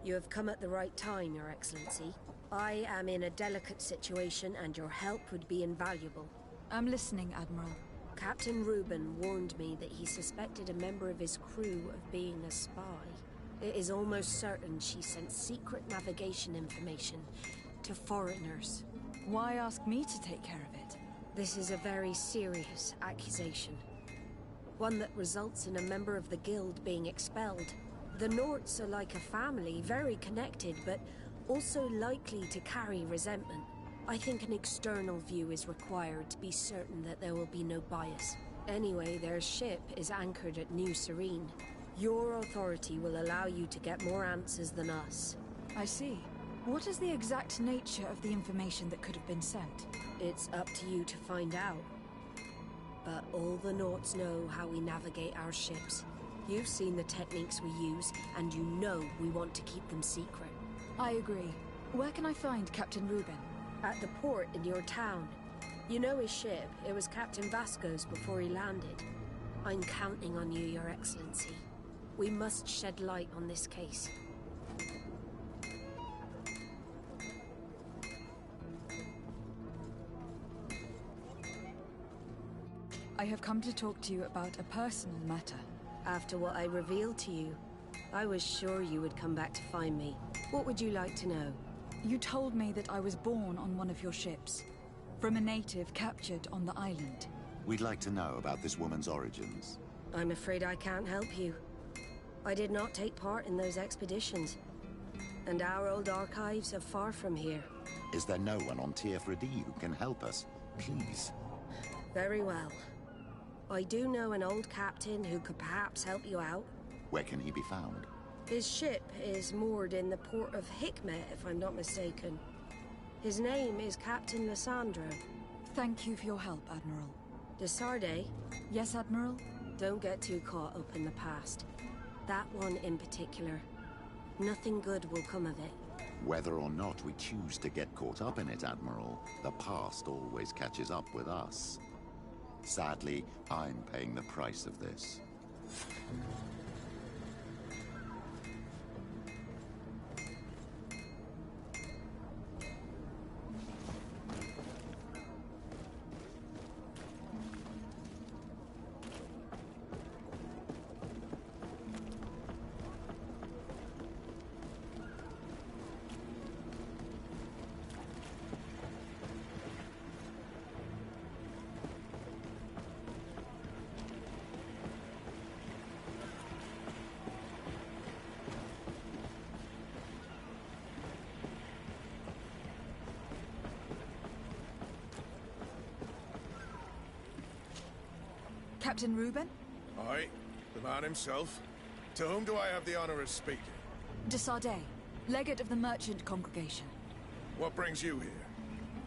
You have come at the right time, Your Excellency. I am in a delicate situation and your help would be invaluable. I'm listening, Admiral. Captain Reuben warned me that he suspected a member of his crew of being a spy. It is almost certain she sent secret navigation information to foreigners. Why ask me to take care of it? This is a very serious accusation. One that results in a member of the guild being expelled. The Norts are like a family, very connected, but also likely to carry resentment. I think an external view is required to be certain that there will be no bias. Anyway, their ship is anchored at New Serene. Your authority will allow you to get more answers than us. I see. What is the exact nature of the information that could have been sent? It's up to you to find out. But all the Norts know how we navigate our ships. You've seen the techniques we use, and you know we want to keep them secret. I agree. Where can I find Captain Reuben? At the port in your town. You know his ship. It was Captain Vasco's before he landed. I'm counting on you, Your Excellency. We must shed light on this case. I have come to talk to you about a personal matter. After what I revealed to you, I was sure you would come back to find me. What would you like to know? You told me that I was born on one of your ships, from a native captured on the island. We'd like to know about this woman's origins. I'm afraid I can't help you. I did not take part in those expeditions, and our old archives are far from here. Is there no one on TF4D who can help us? Please. Very well. I do know an old captain who could perhaps help you out. Where can he be found? His ship is moored in the port of Hikmet, if I'm not mistaken. His name is Captain Lissandro. Thank you for your help, Admiral. De Sardet? Yes, Admiral? Don't get too caught up in the past. That one in particular. Nothing good will come of it. Whether or not we choose to get caught up in it, Admiral, the past always catches up with us. Sadly, I'm paying the price of this. Captain Reuben? Aye, the man himself. To whom do I have the honor of speaking? De Sardet, legate of the merchant congregation. What brings you here?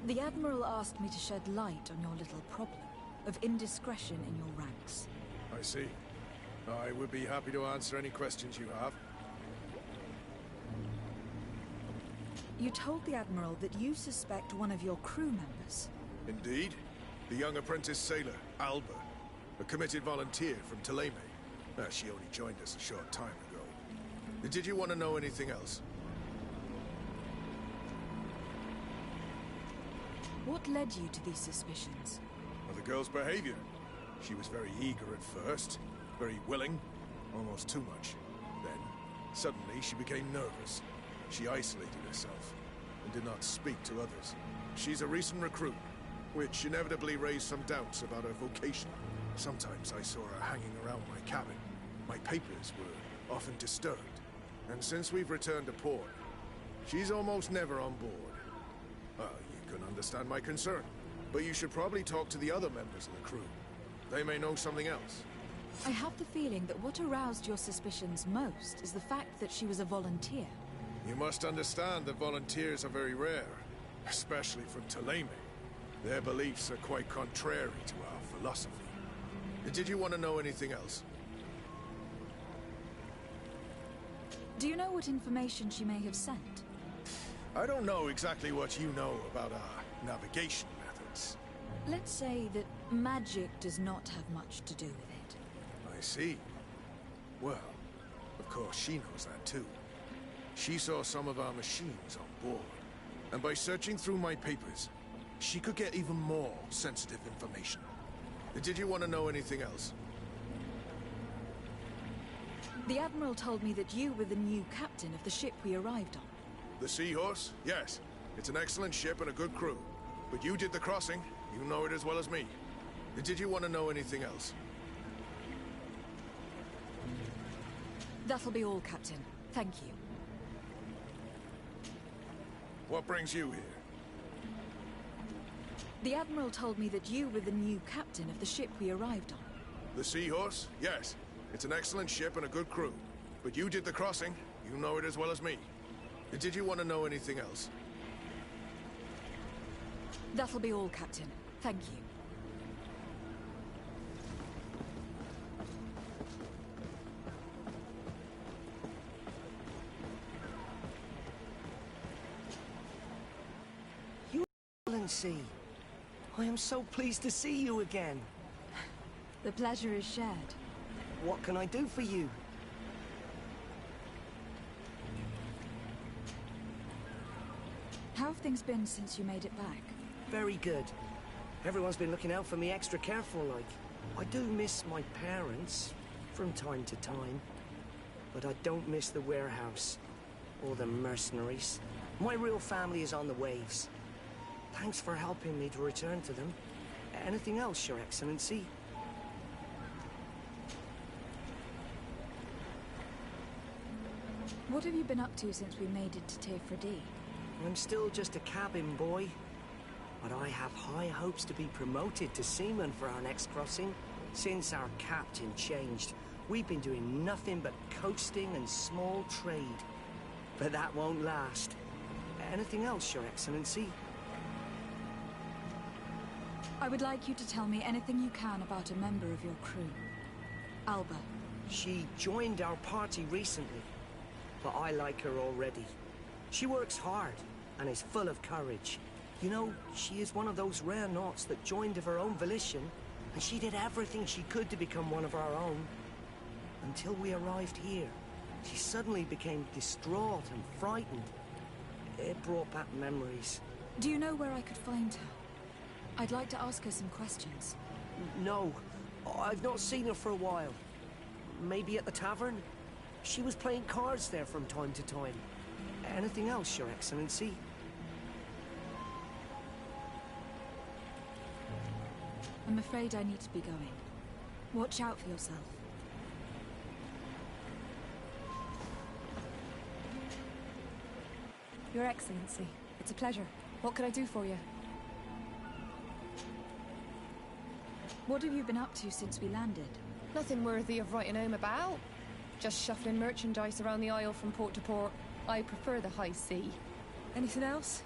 The Admiral asked me to shed light on your little problem of indiscretion in your ranks. I see. I would be happy to answer any questions you have. You told the Admiral that you suspect one of your crew members. Indeed. The young apprentice sailor, Alba. A committed volunteer from Ptolemy. She only joined us a short time ago. Did you want to know anything else? What led you to these suspicions? Well, the girl's behavior. She was very eager at first, very willing, almost too much. Then, suddenly, she became nervous. She isolated herself and did not speak to others. She's a recent recruit, which inevitably raised some doubts about her vocation. Sometimes I saw her hanging around my cabin. My papers were often disturbed. And since we've returned to port, she's almost never on board. You can understand my concern, but you should probably talk to the other members of the crew. They may know something else. I have the feeling that what aroused your suspicions most is the fact that she was a volunteer. You must understand that volunteers are very rare, especially from Ptolemy. Their beliefs are quite contrary to our philosophy. Did you want to know anything else? Do you know what information she may have sent? I don't know exactly what you know about our navigation methods. Let's say that magic does not have much to do with it. I see. Well, of course she knows that too. She saw some of our machines on board, and by searching through my papers, she could get even more sensitive information. Did you want to know anything else? The Admiral told me that you were the new captain of the ship we arrived on. The Seahorse? Yes. It's an excellent ship and a good crew. But you did the crossing. You know it as well as me. Did you want to know anything else? That'll be all, Captain. Thank you. What brings you here? The Admiral told me that you were the new captain of the ship we arrived on. The Seahorse? Yes. It's an excellent ship and a good crew. But you did the crossing. You know it as well as me. Did you want to know anything else? That'll be all, Captain. Thank you. Excellency, I am so pleased to see you again. The pleasure is shared. What can I do for you? How have things been since you made it back? Very good. Everyone's been looking out for me extra careful, like. I do miss my parents from time to time, but I don't miss the warehouse or the mercenaries. My real family is on the waves. Thanks for helping me to return to them. Anything else, Your Excellency? What have you been up to since we made it to Tefredi? I'm still just a cabin boy, but I have high hopes to be promoted to seaman for our next crossing. Since our captain changed, we've been doing nothing but coasting and small trade. But that won't last. Anything else, Your Excellency? I would like you to tell me anything you can about a member of your crew. Alba. She joined our party recently, but I like her already. She works hard and is full of courage. You know, she is one of those rare naughts that joined of her own volition, and she did everything she could to become one of our own. Until we arrived here, she suddenly became distraught and frightened. It brought back memories. Do you know where I could find her? I'd like to ask her some questions. No, I've not seen her for a while. Maybe at the tavern? She was playing cards there from time to time. Anything else, Your Excellency? I'm afraid I need to be going. Watch out for yourself. Your Excellency, it's a pleasure. What could I do for you? What have you been up to since we landed? Nothing worthy of writing home about. Just shuffling merchandise around the Isle from port to port. I prefer the high sea. Anything else?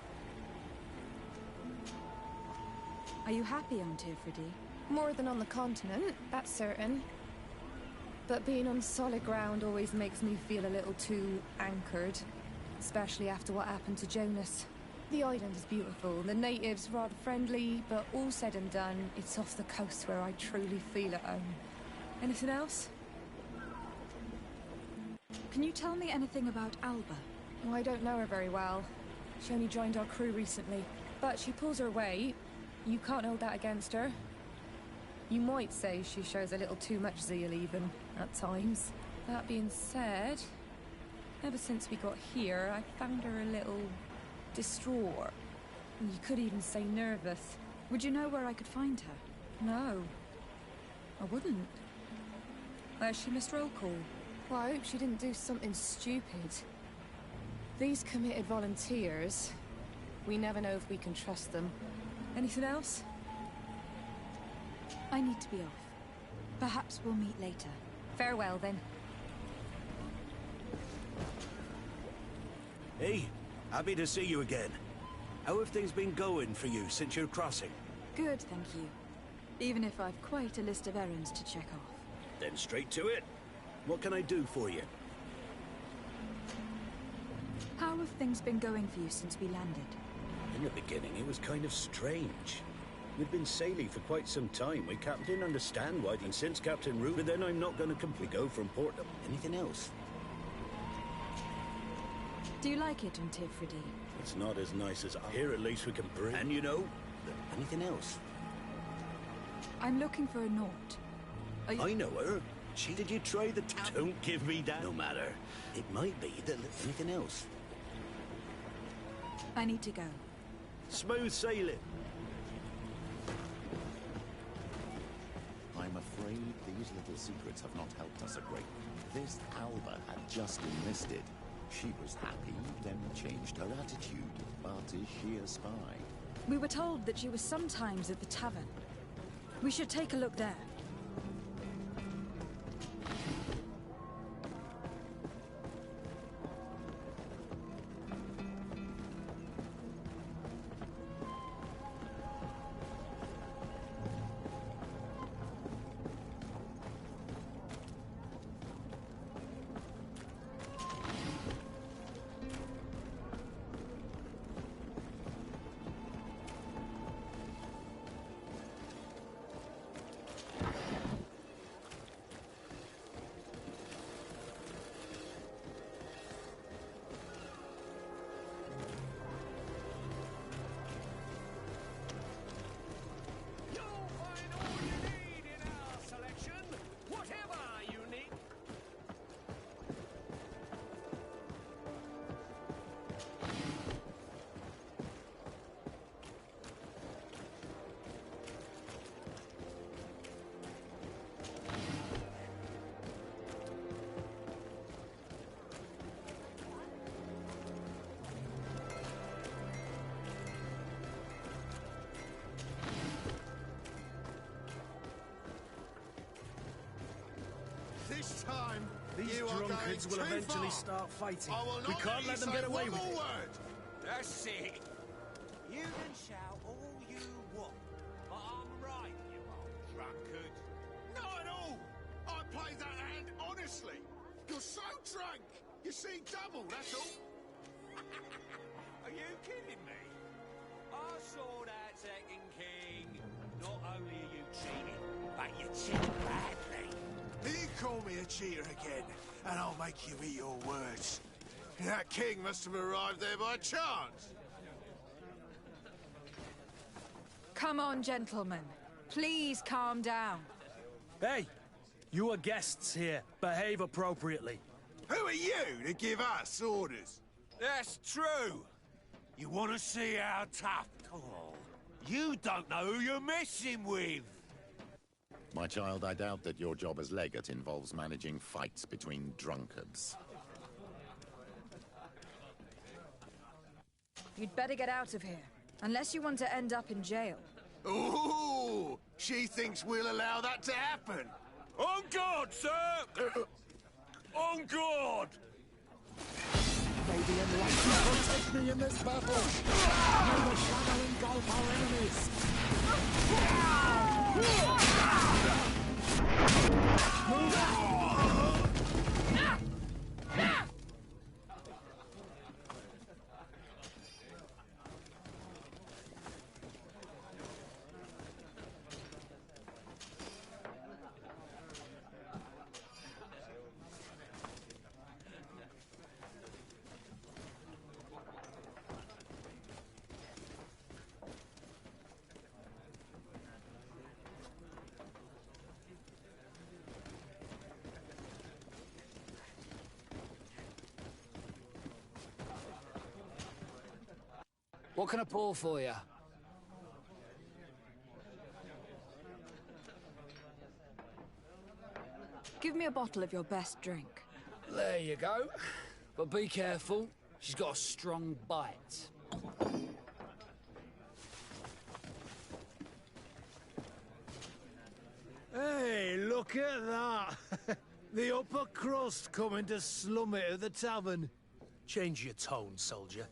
Are you happy on Tefredi? More than on the continent, that's certain. But being on solid ground always makes me feel a little too anchored. Especially after what happened to Jonas. The island is beautiful, the natives rather friendly, but all said and done, it's off the coast where I truly feel at home. Anything else? Can you tell me anything about Alba? Oh, I don't know her very well. She only joined our crew recently. But she pulls her weight. You can't hold that against her. You might say she shows a little too much zeal even, at times. That being said, ever since we got here, I found her a little distraught. You could even say nervous. Would you know where I could find her? No. I wouldn't. She missed roll call. Well, I hope she didn't do something stupid. These committed volunteers, we never know if we can trust them. Anything else? I need to be off. Perhaps we'll meet later. Farewell, then. Hey, happy to see you again. How have things been going for you since your crossing? Good, thank you. Even if I've quite a list of errands to check off. Then straight to it. What can I do for you? How have things been going for you since we landed? In the beginning, it was kind of strange. We'd been sailing for quite some time. My captain didn't understand why, and since Captain Root, but then I'm not going to completely go from port to anything else. Do you like it on Tifridy? It's not as nice as here. At least we can breathe. And you know, anything else? I'm looking for a Nort. I know her. Did you try the tap? Don't give me that. No matter. It might be that anything else. I need to go. Smooth sailing. I'm afraid these little secrets have not helped us a great deal. This Alba had just enlisted. She was happy, then changed her attitude. But is she a spy? We were told that she was sometimes at the tavern. We should take a look there. This time, These drunkards will eventually start fighting. We can't let them get away with it. That's it. You can shout all you want, but I'm right, you old drunkard. Not at all! I played that hand honestly. You're so drunk, you see double, that's all. Are you kidding me? I saw that second king. Not only are you cheating, but you cheat badly. You call me a cheater again, and I'll make you eat your words. That king must have arrived there by chance. Come on, gentlemen. Please calm down. Hey, you are guests here. Behave appropriately. Who are you to give us orders? That's true. You want to see how tough? Oh, you don't know who you're messing with. My child, I doubt that your job as legate involves managing fights between drunkards. You'd better get out of here, unless you want to end up in jail. Ooh! She thinks we'll allow that to happen. On guard, sir! On guard! Maybe enlightenment will take me in this battle! May the shadow engulf our enemies! What can I pour for you? Give me a bottle of your best drink. There you go. But be careful. She's got a strong bite. Hey, look at that. The upper crust coming to slum it at the tavern. Change your tone, soldier.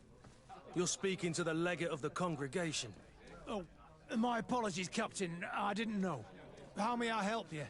You're speaking to the legate of the congregation. Oh, my apologies, Captain. I didn't know. How may I help you?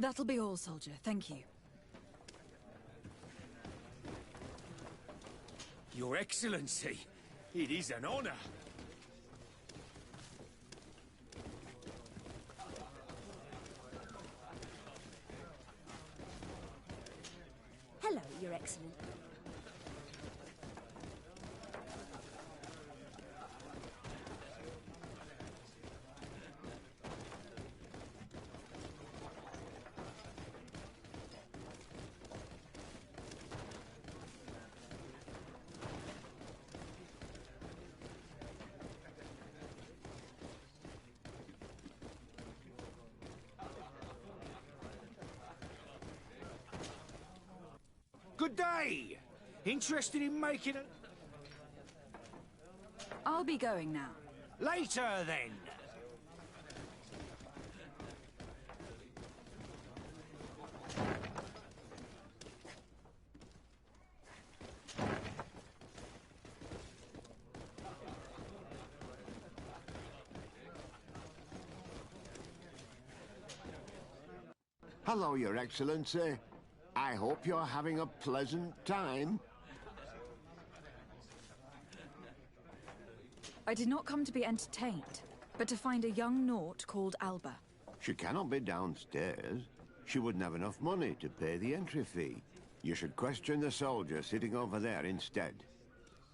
That'll be all, soldier. Thank you. Your Excellency, it is an honor. Hello, Your Excellency. Good day! Interested in making a... I'll be going now. Later, then! Hello, Your Excellency. I hope you're having a pleasant time. I did not come to be entertained, but to find a young Naut called Alba. She cannot be downstairs. She wouldn't have enough money to pay the entry fee. You should question the soldier sitting over there instead.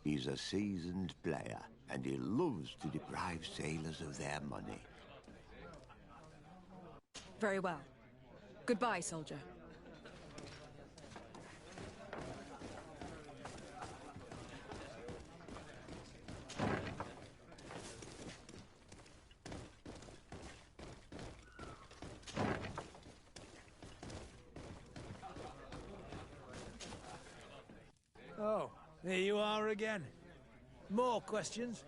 He's a seasoned player, and he loves to deprive sailors of their money. Very well. Goodbye, soldier. Oh, here you are again. More questions?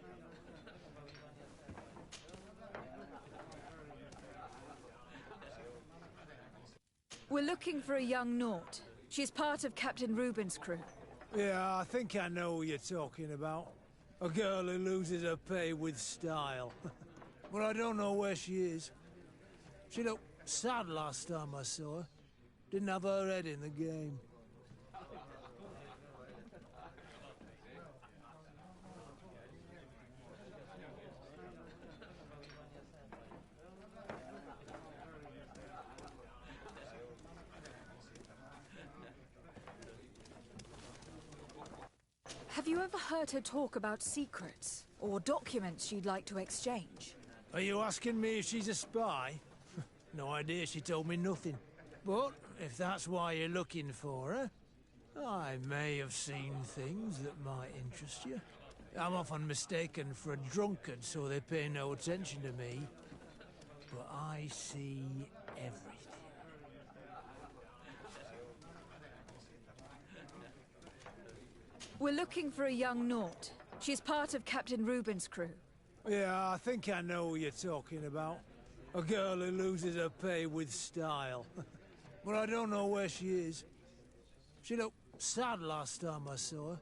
We're looking for a young Naut. She's part of Captain Reuben's crew. Yeah, I think I know who you're talking about. A girl who loses her pay with style. But I don't know where she is. She looked sad last time I saw her. Didn't have her head in the game. Have you ever heard her talk about secrets or documents she'd like to exchange? Are you asking me if she's a spy? No idea, she told me nothing. But if that's why you're looking for her, I may have seen things that might interest you. I'm often mistaken for a drunkard, so they pay no attention to me. But I see everything. We're looking for a young Naut. She's part of Captain Reuben's crew. Yeah, I think I know who you're talking about. A girl who loses her pay with style. But I don't know where she is. She looked sad last time I saw her.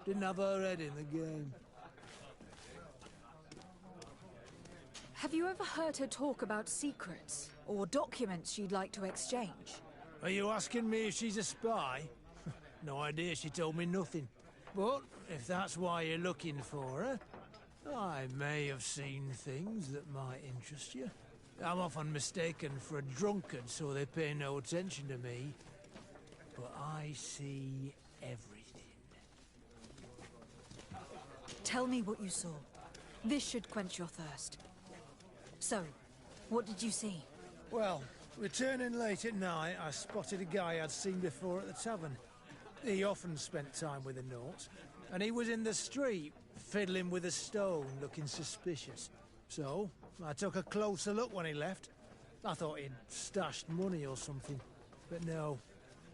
Didn't have her head in the game. Have you ever heard her talk about secrets or documents she'd like to exchange? Are you asking me if she's a spy? No idea, she told me nothing. But if that's why you're looking for her, I may have seen things that might interest you. I'm often mistaken for a drunkard, so they pay no attention to me. But I see everything. Tell me what you saw. This should quench your thirst. So, what did you see? Well, returning late at night, I spotted a guy I'd seen before at the tavern. He often spent time with the Nauts, and he was in the street, fiddling with a stone, looking suspicious. So, I took a closer look when he left. I thought he'd stashed money or something. But no.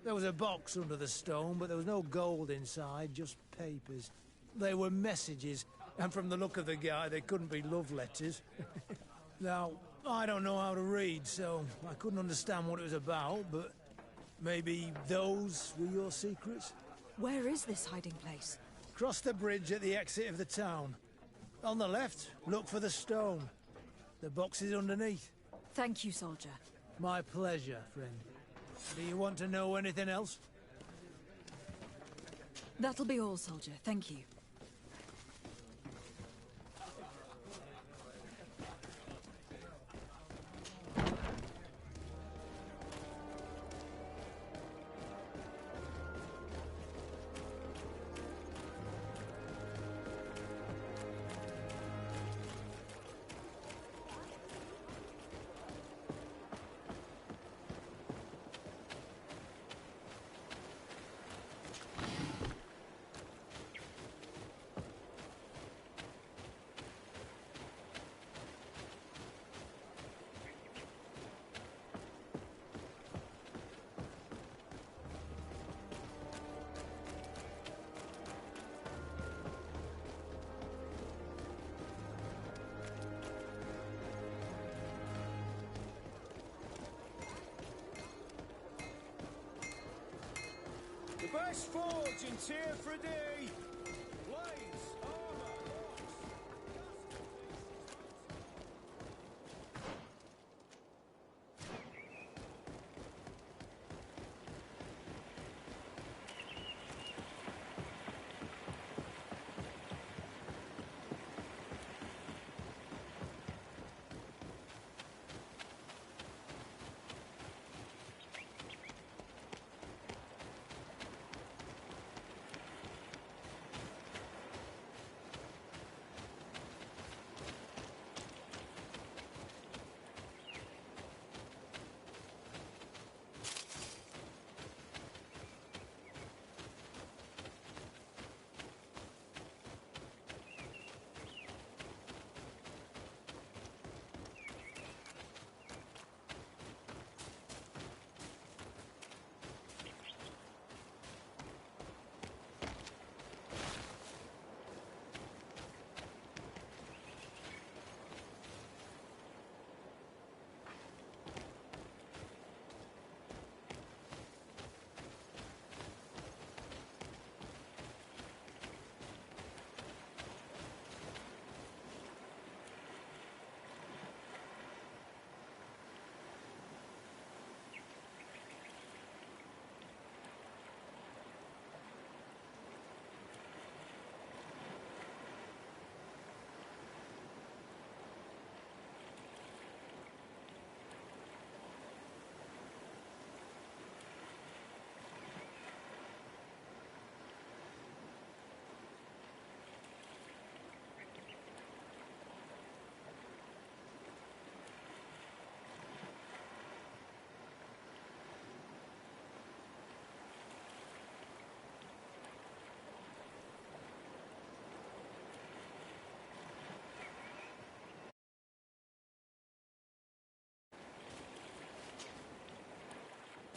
There was a box under the stone, but there was no gold inside, just papers. They were messages, and from the look of the guy, they couldn't be love letters. Now, I don't know how to read, so I couldn't understand what it was about, but maybe those were your secrets? Where is this hiding place? Cross the bridge at the exit of the town. On the left, look for the stone. The box is underneath. Thank you, soldier. My pleasure, friend. Do you want to know anything else? That'll be all, soldier. Thank you. The best forge in Tier for a day! Blades, armor,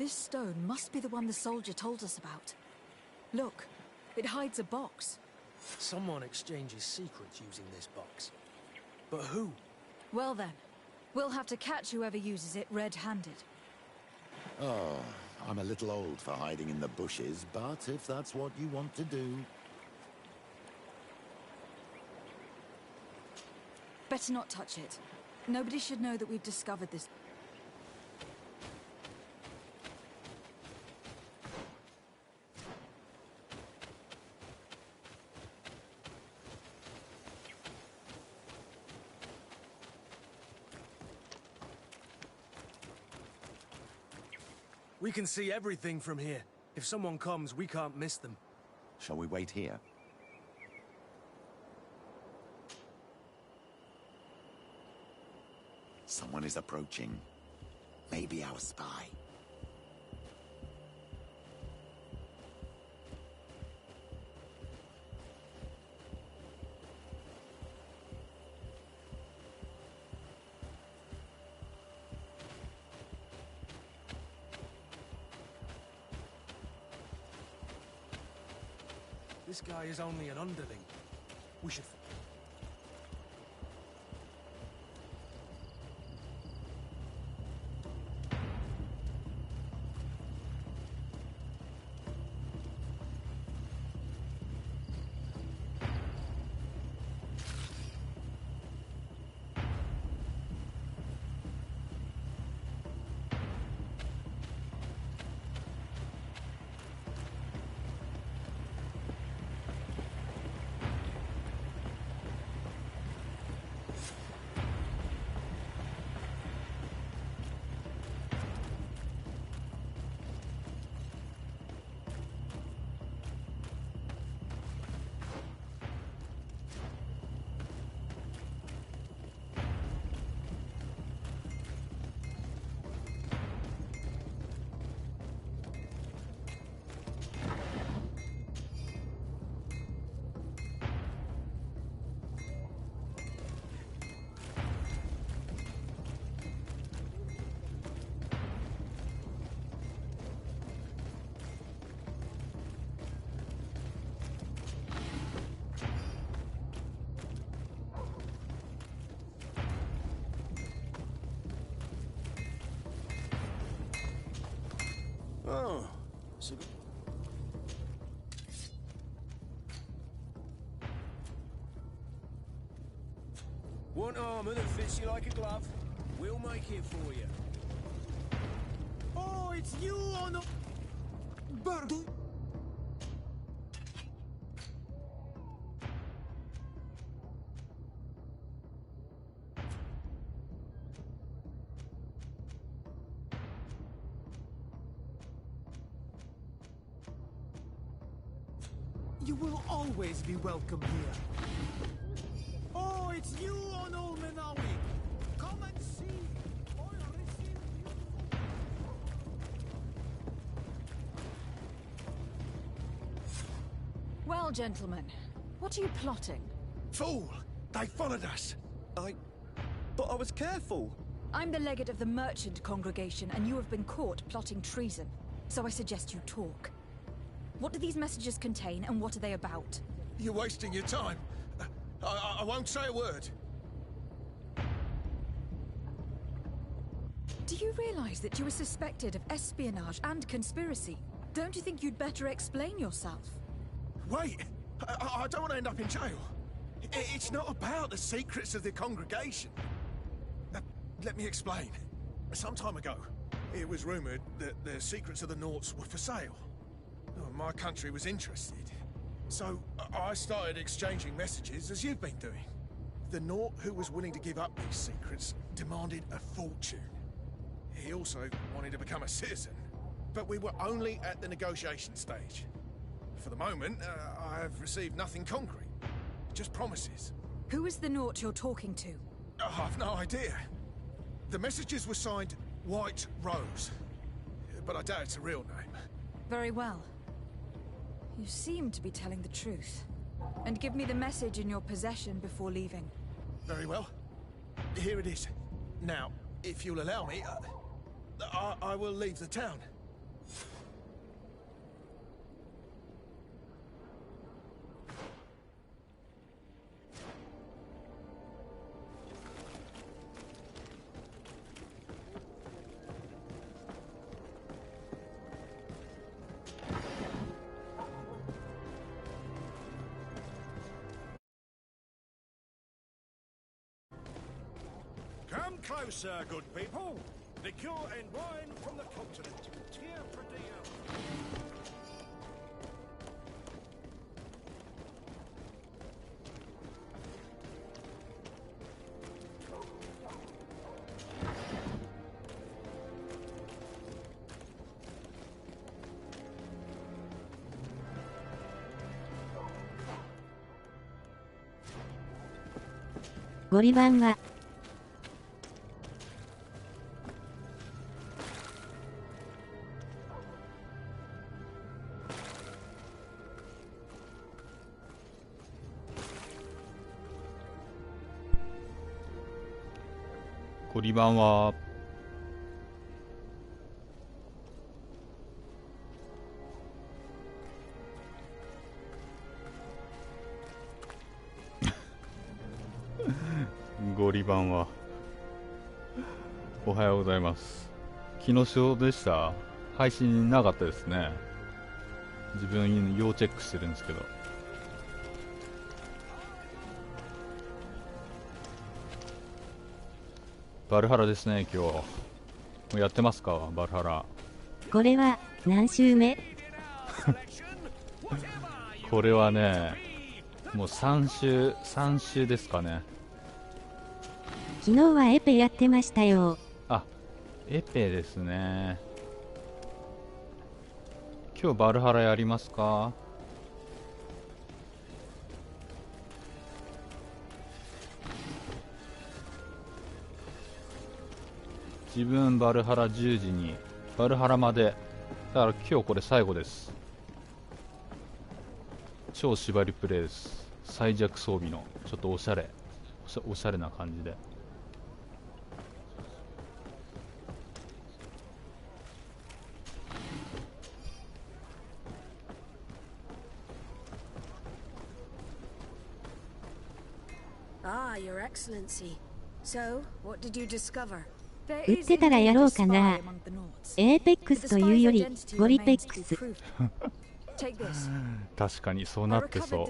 This stone must be the one the soldier told us about. Look, it hides a box. Someone exchanges secrets using this box. But who? Well then, we'll have to catch whoever uses it red-handed. Oh, I'm a little old for hiding in the bushes, but if that's what you want to do... Better not touch it. Nobody should know that we've discovered this. We can see everything from here. If someone comes, we can't miss them. Shall we wait here? Someone is approaching. Maybe our spy. This guy is only an underling. We should... Oh, so... Want armor that fits you like a glove? We'll make it for you. Oh, it's you on the... You will always be welcome here. Oh, it's you on Olmenawi. Come and see. I'll receive you. Well, gentlemen, what are you plotting? Fool! They followed us! But I was careful. I'm the legate of the merchant congregation, and you have been caught plotting treason. So I suggest you talk. What do these messages contain, and what are they about? You're wasting your time. I won't say a word. Do you realize that you are suspected of espionage and conspiracy? Don't you think you'd better explain yourself? Wait! I don't want to end up in jail. It's not about the secrets of the congregation. Let me explain. Some time ago, it was rumoured that the secrets of the Naughts were for sale. My country was interested. So I started exchanging messages as you've been doing. The Naught who was willing to give up these secrets demanded a fortune. He also wanted to become a citizen. But we were only at the negotiation stage. For the moment, I have received nothing concrete. Just promises. Who is the Naught you're talking to? I've no idea. The messages were signed White Rose. But I doubt it's a real name. Very well. You seem to be telling the truth. And give me the message in your possession before leaving. Very well. Here it is. Now, if you'll allow me, I will leave the town. Come closer, good people. Liqueur and wine from the continent. Tier for deal.ゴリ版はゴリ版はゴリ版はおはようございます。昨日仕事でした。配信なかったですね。自分要チェックしてるんですけど。バルハラですね、今日。もうやってますか、バルハラ。これは何週目？これはね、もう3週ですかね。昨日はエペやってましたよ。あ、エペですね。今日バルハラやりますか？自分バルハラ10時にバルハラまでだから今日これ最後です。超縛りプレイです。最弱装備のちょっとおしゃれな感じで。Ah, Your Excellency. So, what did you discover? 売ってたらやろうかな。エーペックスというよりゴリペックス。確かにそうなってそう。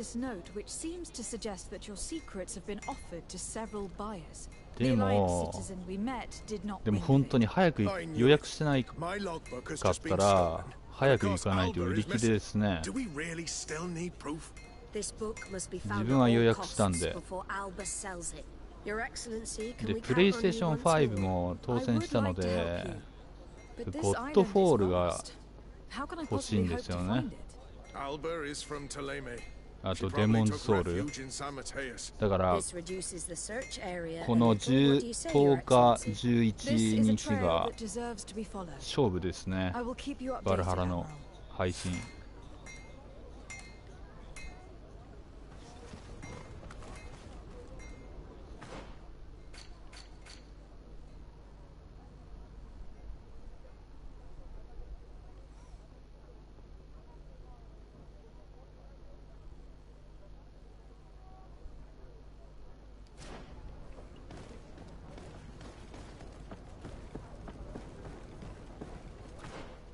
でも本当に早く予約してないかったら早く行かないと売り切れですね。自分は予約したんで。でプレイステーション5も当選したのでゴッドフォールが欲しいんですよね。あとデモンズソウルだからこの10日11日が勝負ですね。バルハラの配信。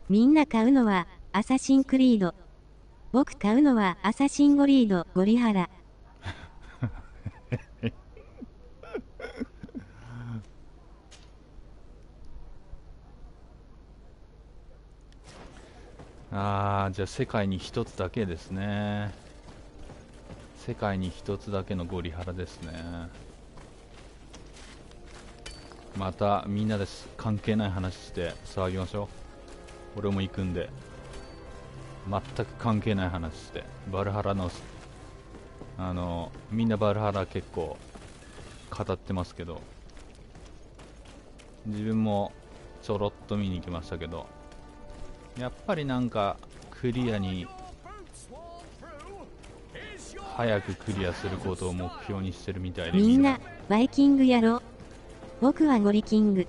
みんな買うのはアサシンクリード。僕買うのはアサシンゴリードゴリハラ。ああ、じゃあ世界に一つだけですね。世界に一つだけのゴリハラですね。またみんなで関係ない話して騒ぎましょう。俺も行くんで。全く関係ない話してバルハラのみんなバルハラ結構語ってますけど、自分もちょろっと見に行きましたけど、やっぱりなんかクリアに早くクリアすることを目標にしてるみたいで、みんなバイキングやろ。僕はゴリキング。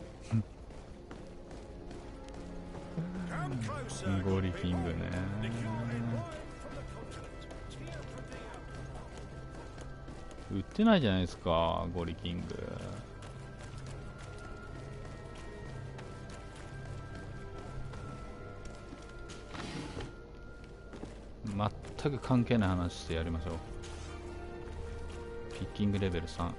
ゴリキングね。売ってないじゃないですかゴリキング。全く関係ない話してやりましょう。ピッキングレベル3。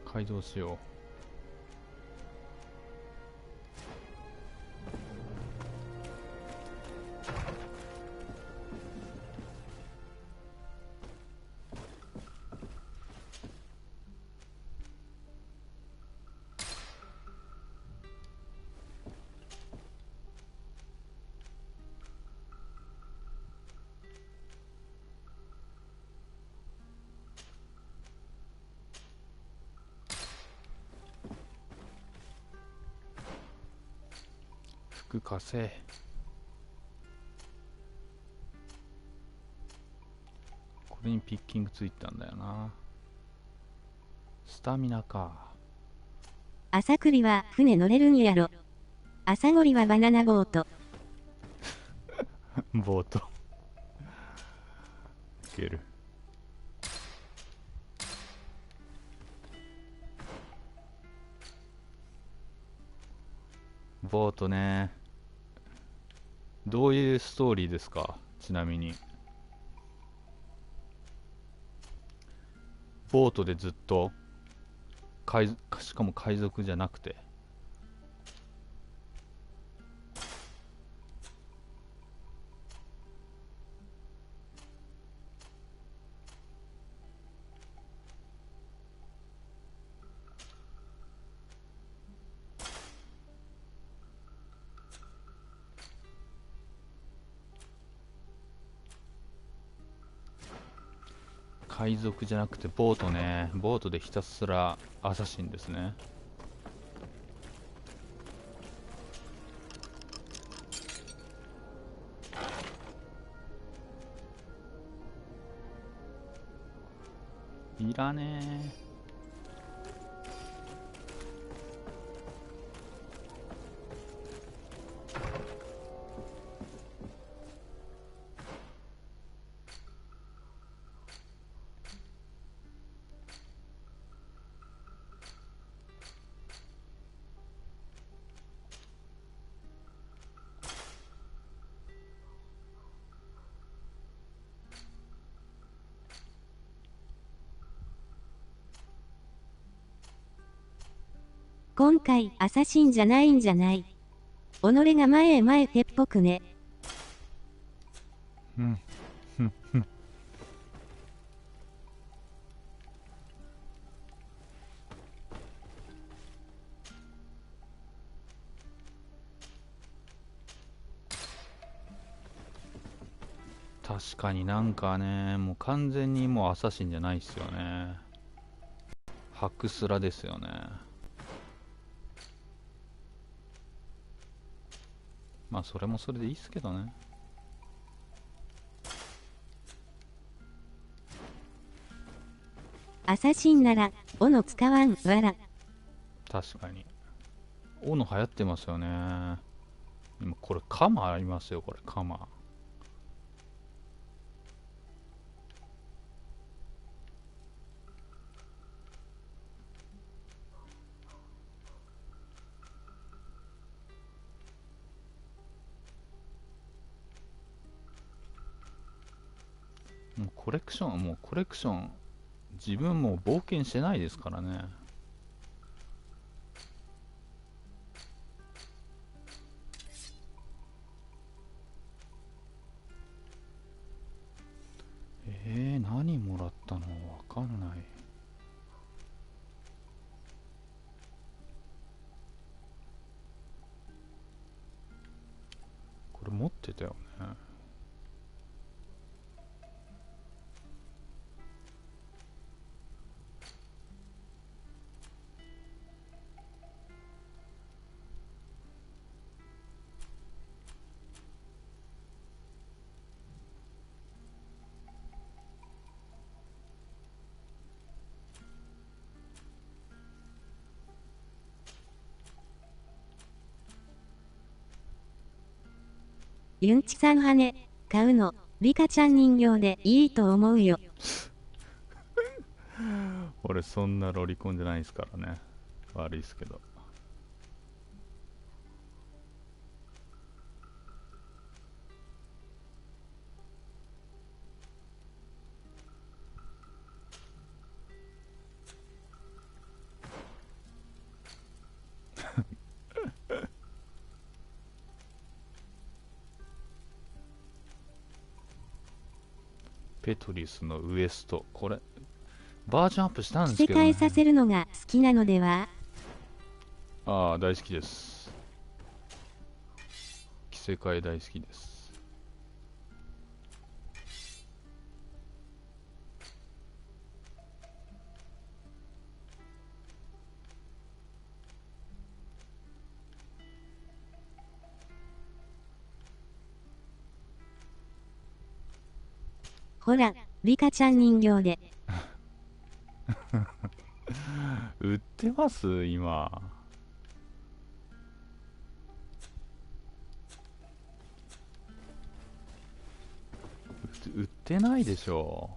改造しよう。服稼い。これにピッキングついたんだよな。スタミナか。アサクリは船乗れるんやろ。アサゴリはバナナボート。ボートいける。ボートね。どういうストーリーですか、ちなみに。ボートでずっとしかも海賊じゃなくて。海賊じゃなくてボートね。ボートでひたすらアサシンですね。いらねえ。今回アサシンじゃないんじゃない。己が前へ前へっぽくね。確かになんかね、もう完全にもうアサシンじゃないっすよね。ハクスラですよね。まあそれもそれでいいっすけどね。アサシンなら斧使わんわら。確かに斧流行ってますよね。でもこれカマありますよ。これカマ。もうコレクション、自分も冒険してないですからね。何もらったのわかんない。これ持ってたよね。ユンチさん羽買うのリカちゃん人形でいいと思うよ。俺そんなロリコンじゃないですからね。悪いですけど。ペトリスのウエスト、これバージョンアップしたんですけど、ね、着せ替えさせるのが好きなのでは。ああ、大好きです。着せ替え大好きです。ほら、リカちゃん人形で。売ってます今。売ってないでしょ。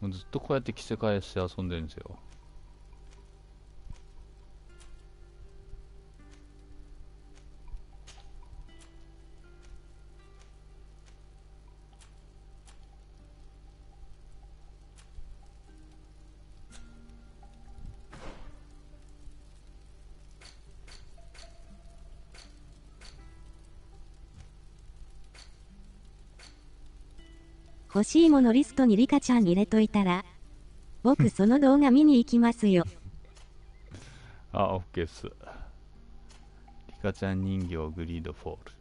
もうずっとこうやって着せ替えして遊んでるんですよ。欲しいものリストにリカちゃん入れといたら、僕その動画見に行きますよ。あ、オッケーっす。リカちゃん人形グリードフォール。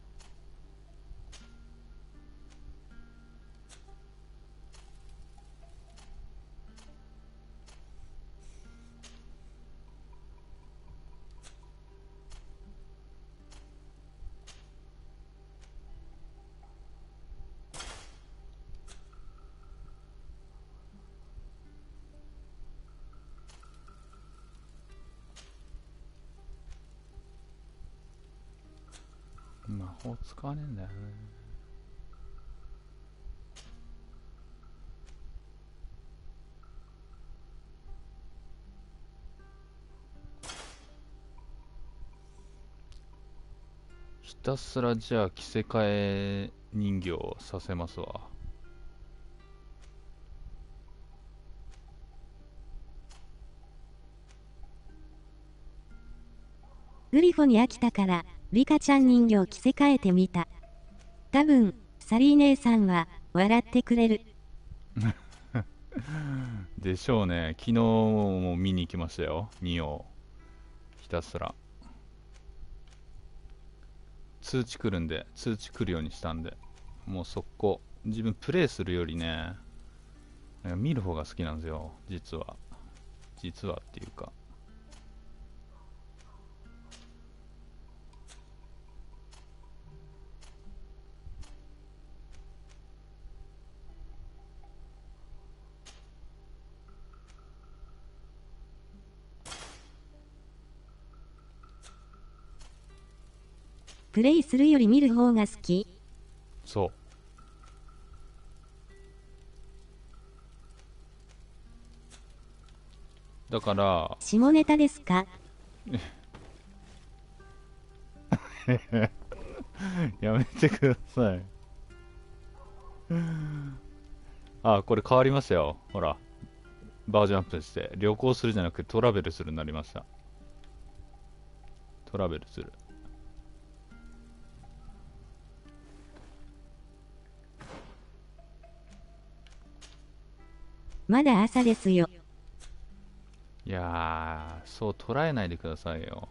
魔法使わねえんだよね。ひたすらじゃあ着せ替え人形をさせますわ。グリフォに飽きたからリカちゃん人形着せ替えてみた。多分サリー姉さんは笑ってくれるでしょうね。昨日も見に行きましたよ、2を。ひたすら通知来るんで、通知来るようにしたんで、もう速攻。自分プレイするよりね、見る方が好きなんですよ、実は。実はっていうか。プレイするより見る方が好き。そうだから下ネタですかやめてくださいあ、これ変わりましたよ。ほらバージョンアップして、旅行するじゃなくてトラベルするになりました。トラベルする。まだ朝ですよ。いやー、そう捉えないでくださいよ。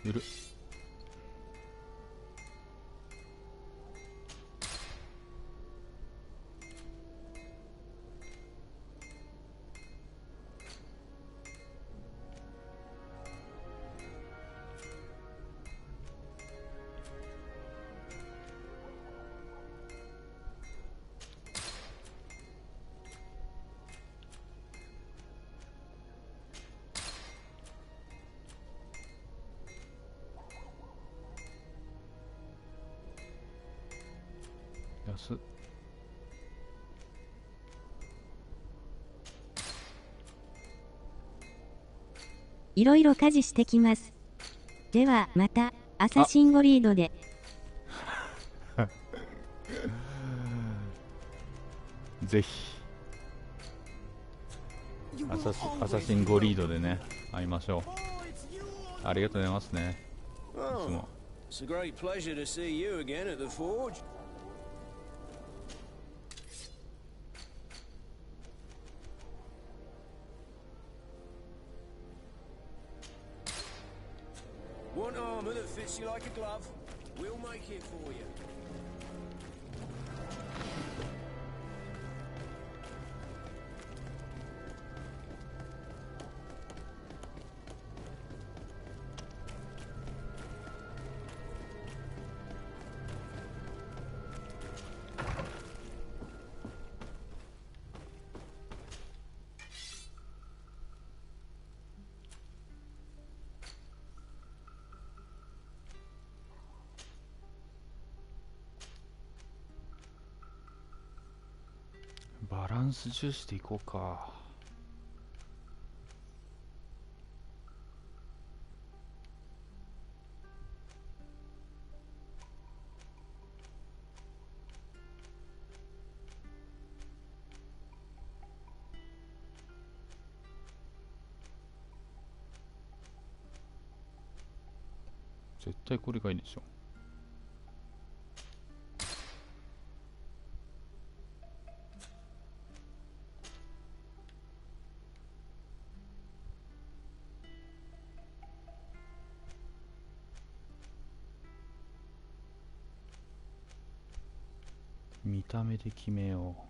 うる。安っ。いろいろ家事してきます。ではまたアサシンゴリードで。ぜひアサシンゴリードでね、会いましょう。ありがとうございますね。いつも。It's a great pleasure to see you again at the forge. Want armor that fits you like a glove? We'll make it for you.バランス重視でいこうか。絶対これがいいでしょ。見た目で決めよう。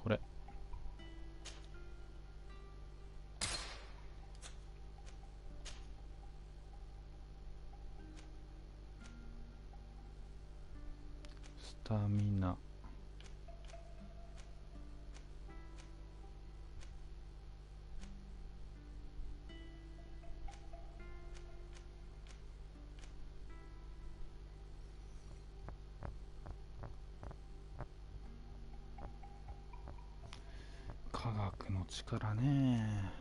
これスタミナ、科学の力ね。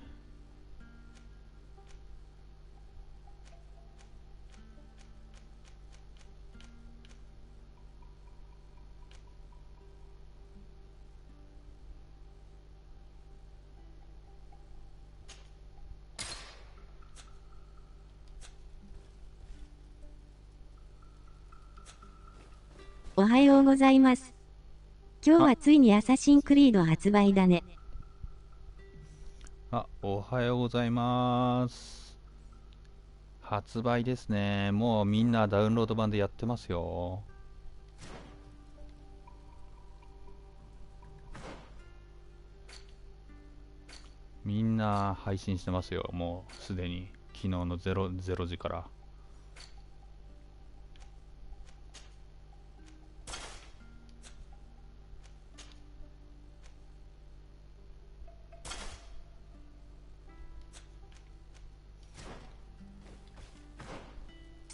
おはようございます。今日はついにアサシンクリード発売だね。あ、おはようございます。発売ですね。もうみんなダウンロード版でやってますよ。みんな配信してますよ。もうすでに昨日の0時から。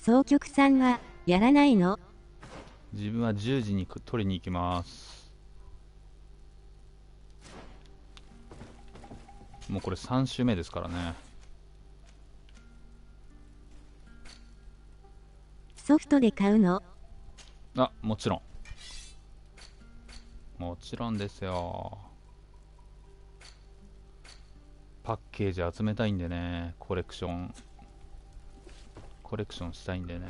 総局さんはやらないの？自分は10時に取りに行きます。もうこれ3週目ですからね。ソフトで買うの？あ、もちろん。もちろんですよ。パッケージ集めたいんでね、コレクションしたいんでね。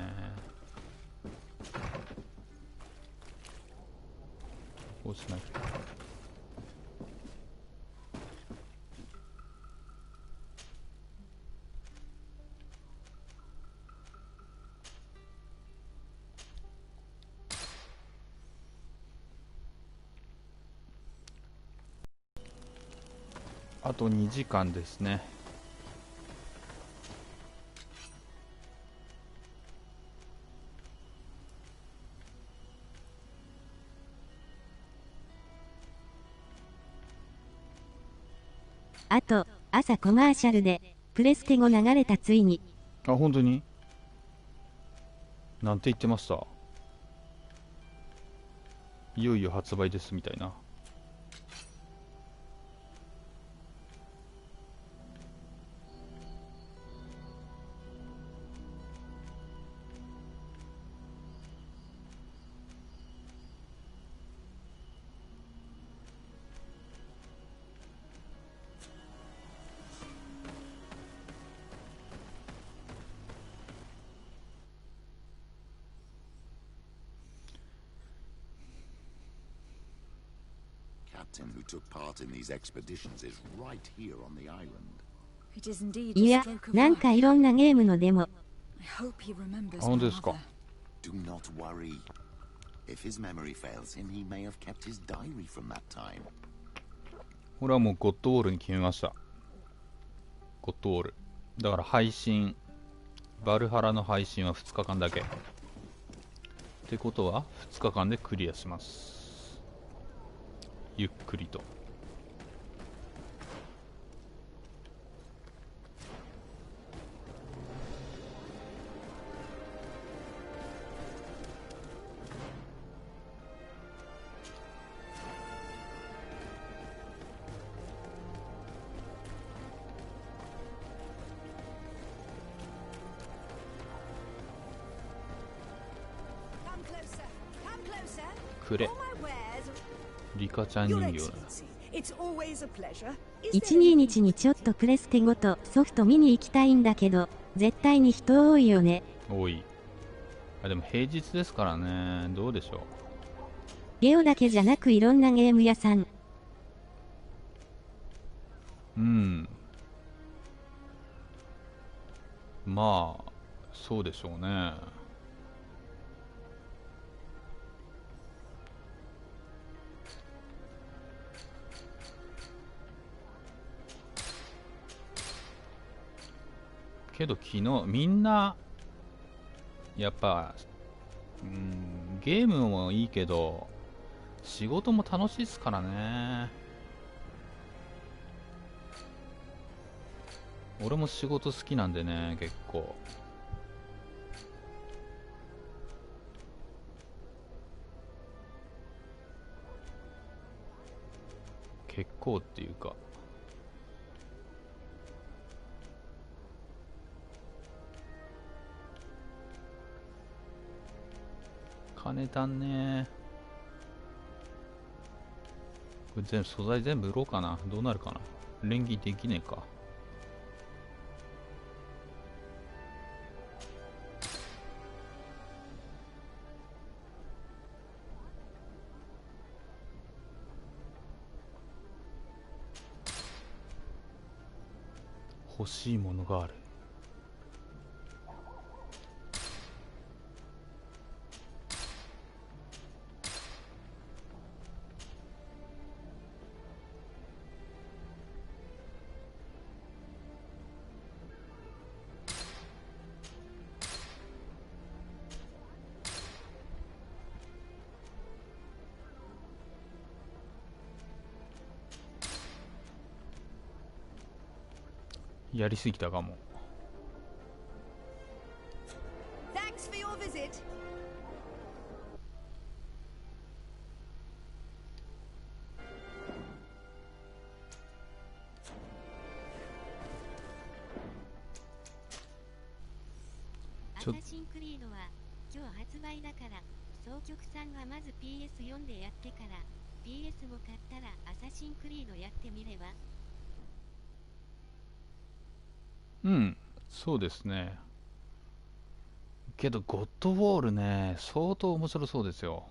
こうしないと。あと2時間ですね。あと、朝コマーシャルで、プレステ5流れたついに。あ、本当に？なんて言ってました？いよいよ発売ですみたいな。Captain who took part in these expeditions is right here on the island. It is indeed い a や、 stroke of なんか luck. いろんなゲームのデモ。 I hope he remembers あ、本当 my ですか。 mother. Do not worry. If his memory fails him, he may have kept his diary from that time. これはもうゴッドウォールに決めました。ゴッドウォール。だから配信、バルハラの配信は2日間だけ。ってことは2日間でクリアします。ゆっくりと。くれ。リカちゃん人形だ。12日にちょっとプレステごとソフト見に行きたいんだけど、絶対に人多いよね。多い。あ、でも平日ですからね。どうでしょう。ゲオだけじゃなくいろんなゲーム屋さん。うん。まあそうでしょうね。けど昨日みんなやっぱ、ゲームもいいけど仕事も楽しいですからね。俺も仕事好きなんでね、結構。結構っていうか、金足んねー。これ素材全部売ろうかな。どうなるかな。連携できねえか。欲しいものがある。やりすぎたかも。アサシンクリードは今日発売だから、総局さんがまず PS4 でやってから PS5 買ったらアサシンクリードやってみれば。うん、そうですね。けどゴッドウォールね、相当面白そうですよ。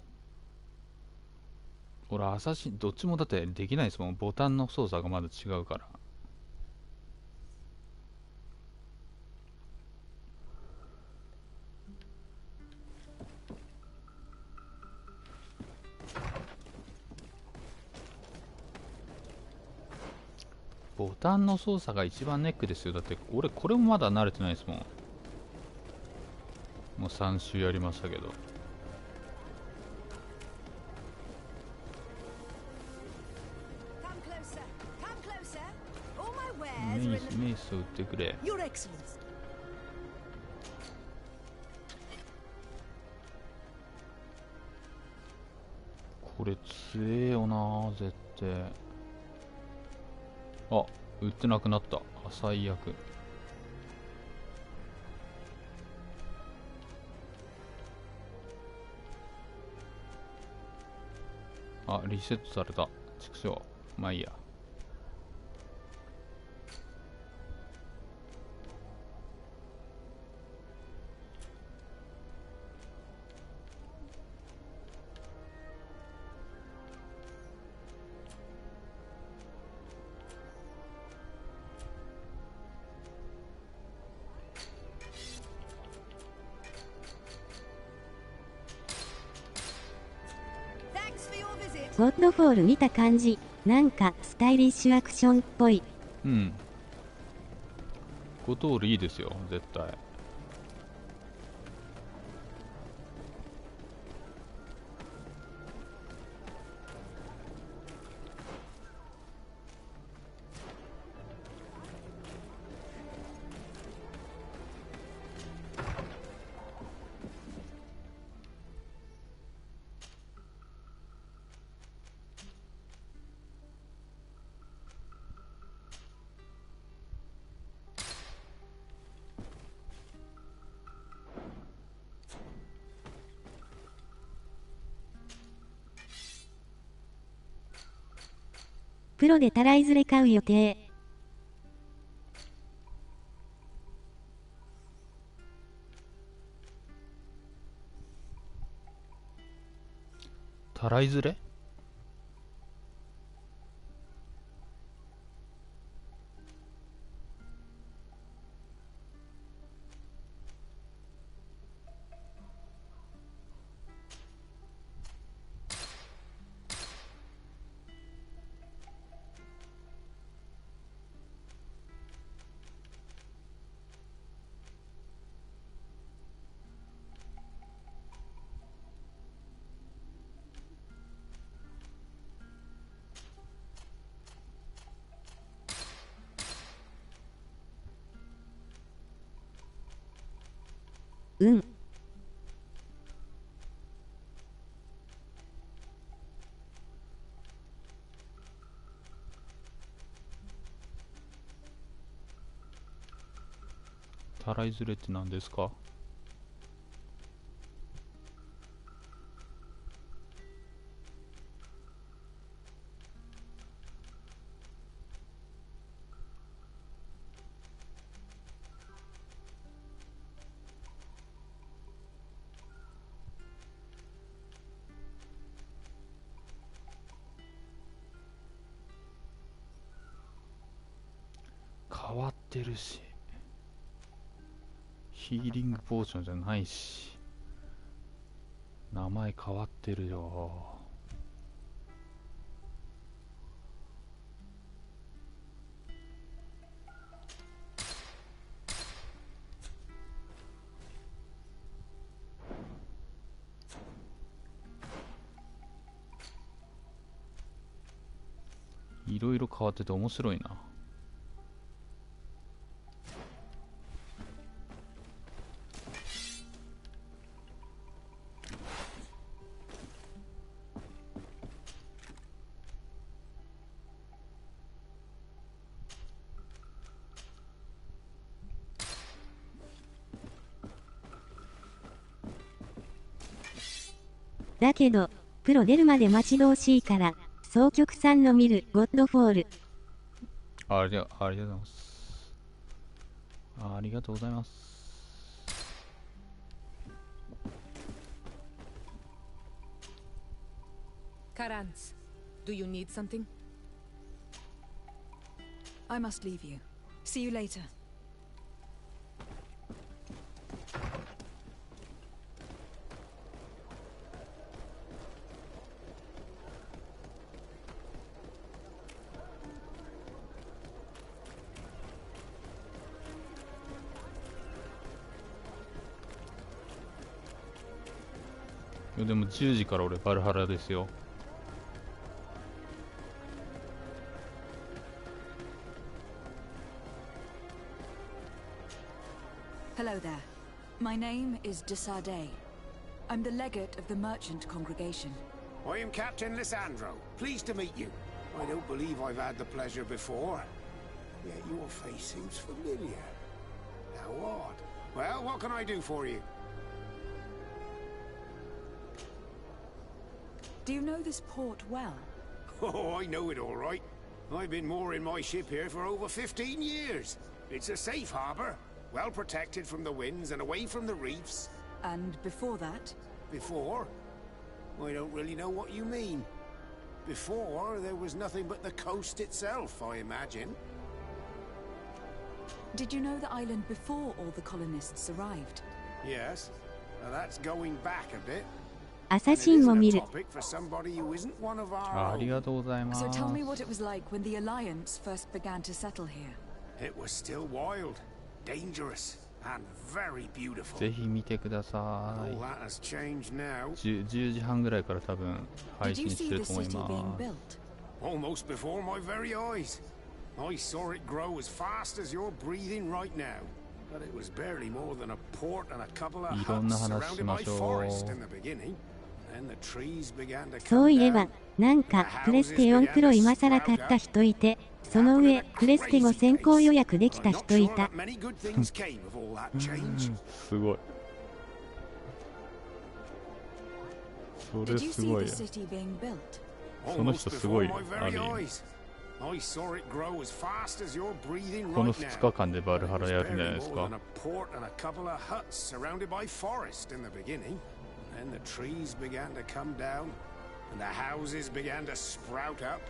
俺アサシンどっちもだってできないですもん。ボタンの操作がまだ違うから。ボタンの操作が一番ネックですよ。だって俺これもまだ慣れてないですもん。もう3周やりましたけど。メイスを打ってくれ。これ強えよな絶対。あ、売ってなくなった。最悪。あ、リセットされた。畜生。まあいいや。ゴッドフォール見た感じ、なんかスタイリッシュアクションっぽい。うん。ゴッドフォールいいですよ、絶対。プロでたらいずれ買う予定。たらいずれ？うん。たらいずれって何ですか？変わってるし、ヒーリングポーションじゃないし、名前変わってるよ。いろいろ変わってて面白いな。だけど、プロ出るまで待ち遠しいから、総局さんの見るゴッドフォール。ありがとうございます。ありがとうございます。Karans, do you need something? I must leave you. See you later.でも10時から俺バルハラですよ。Hello there. My name is Desardet. I'm the legate of the merchant congregation. I am Captain Lissandro. Pleased to meet you. I don't believe I've had the pleasure before. Yet your face seems familiar. How odd. Well, what can I do for you? Do you know this port well? Oh, I know it all right. I've been mooring my ship here for over 15 years. It's a safe harbor, well protected from the winds and away from the reefs. And before that? Before? I don't really know what you mean. Before, there was nothing but the coast itself, I imagine. Did you know the island before all the colonists arrived? Yes. Now that's going back a bit. アサシンを見る。ありがとうございます。So tell me what it was like when the Alliance first began to settle here. It was still wild, dangerous, and very beautiful. ぜひ見てください。All that has changed now. 10時半ぐらいから多分配信してると思います。Almost before my very eyes. I saw it grow as fast as you're breathing right now. But it was barely more than a port and a couple of huts surrounded by forest in the beginning. そういえば、なんか、プレステ4プロ今更買った人いて、その上、プレステ5先行予約できた人いた。すごい。それすごい。その人すごい。あれ。I saw it grow as fast as you're breathing この right 2 now. 日間でバルハラやるんじゃないです Barely more か。 than a port and a couple of huts surrounded by forest in the beginning. Then the trees began to come down, and the houses began to sprout up.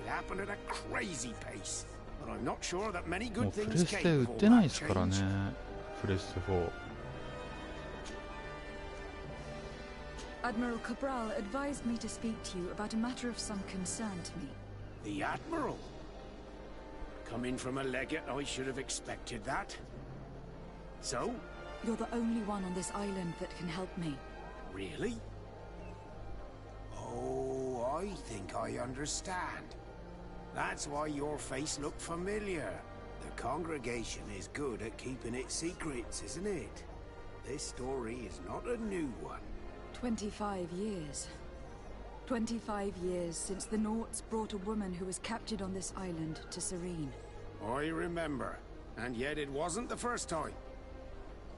It happened at a crazy pace, but I'm not sure that many もう good プレ things ステ came 売 of っ all てない that ですからね。 change. プレステ4。Admiral Cabral advised me to speak to you about a matter of some concern to me. The Admiral? Coming from a legate, I should have expected that. So? You're the only one on this island that can help me. Really? Oh, I think I understand. That's why your face looked familiar. The congregation is good at keeping its secrets, isn't it? This story is not a new one. 25 years. 25 years since the Naughts brought a woman who was captured on this island to Serene. I remember, and yet it wasn't the first time.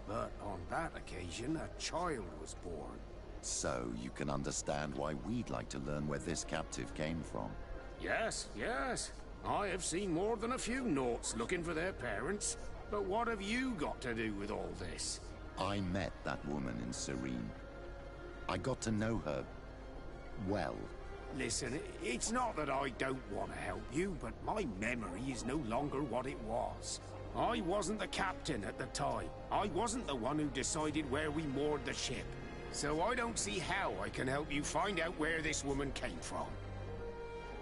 But on that occasion, a child was born. So you can understand why we'd like to learn where this captive came from. Yes, yes. I have seen more than a few Naughts looking for their parents. But what have you got to do with all this? I met that woman in Serene. I got to know her well. Listen, it's not that I don't want to help you, but my memory is no longer what it was. I wasn't the captain at the time. I wasn't the one who decided where we moored the ship. So I don't see how I can help you find out where this woman came from.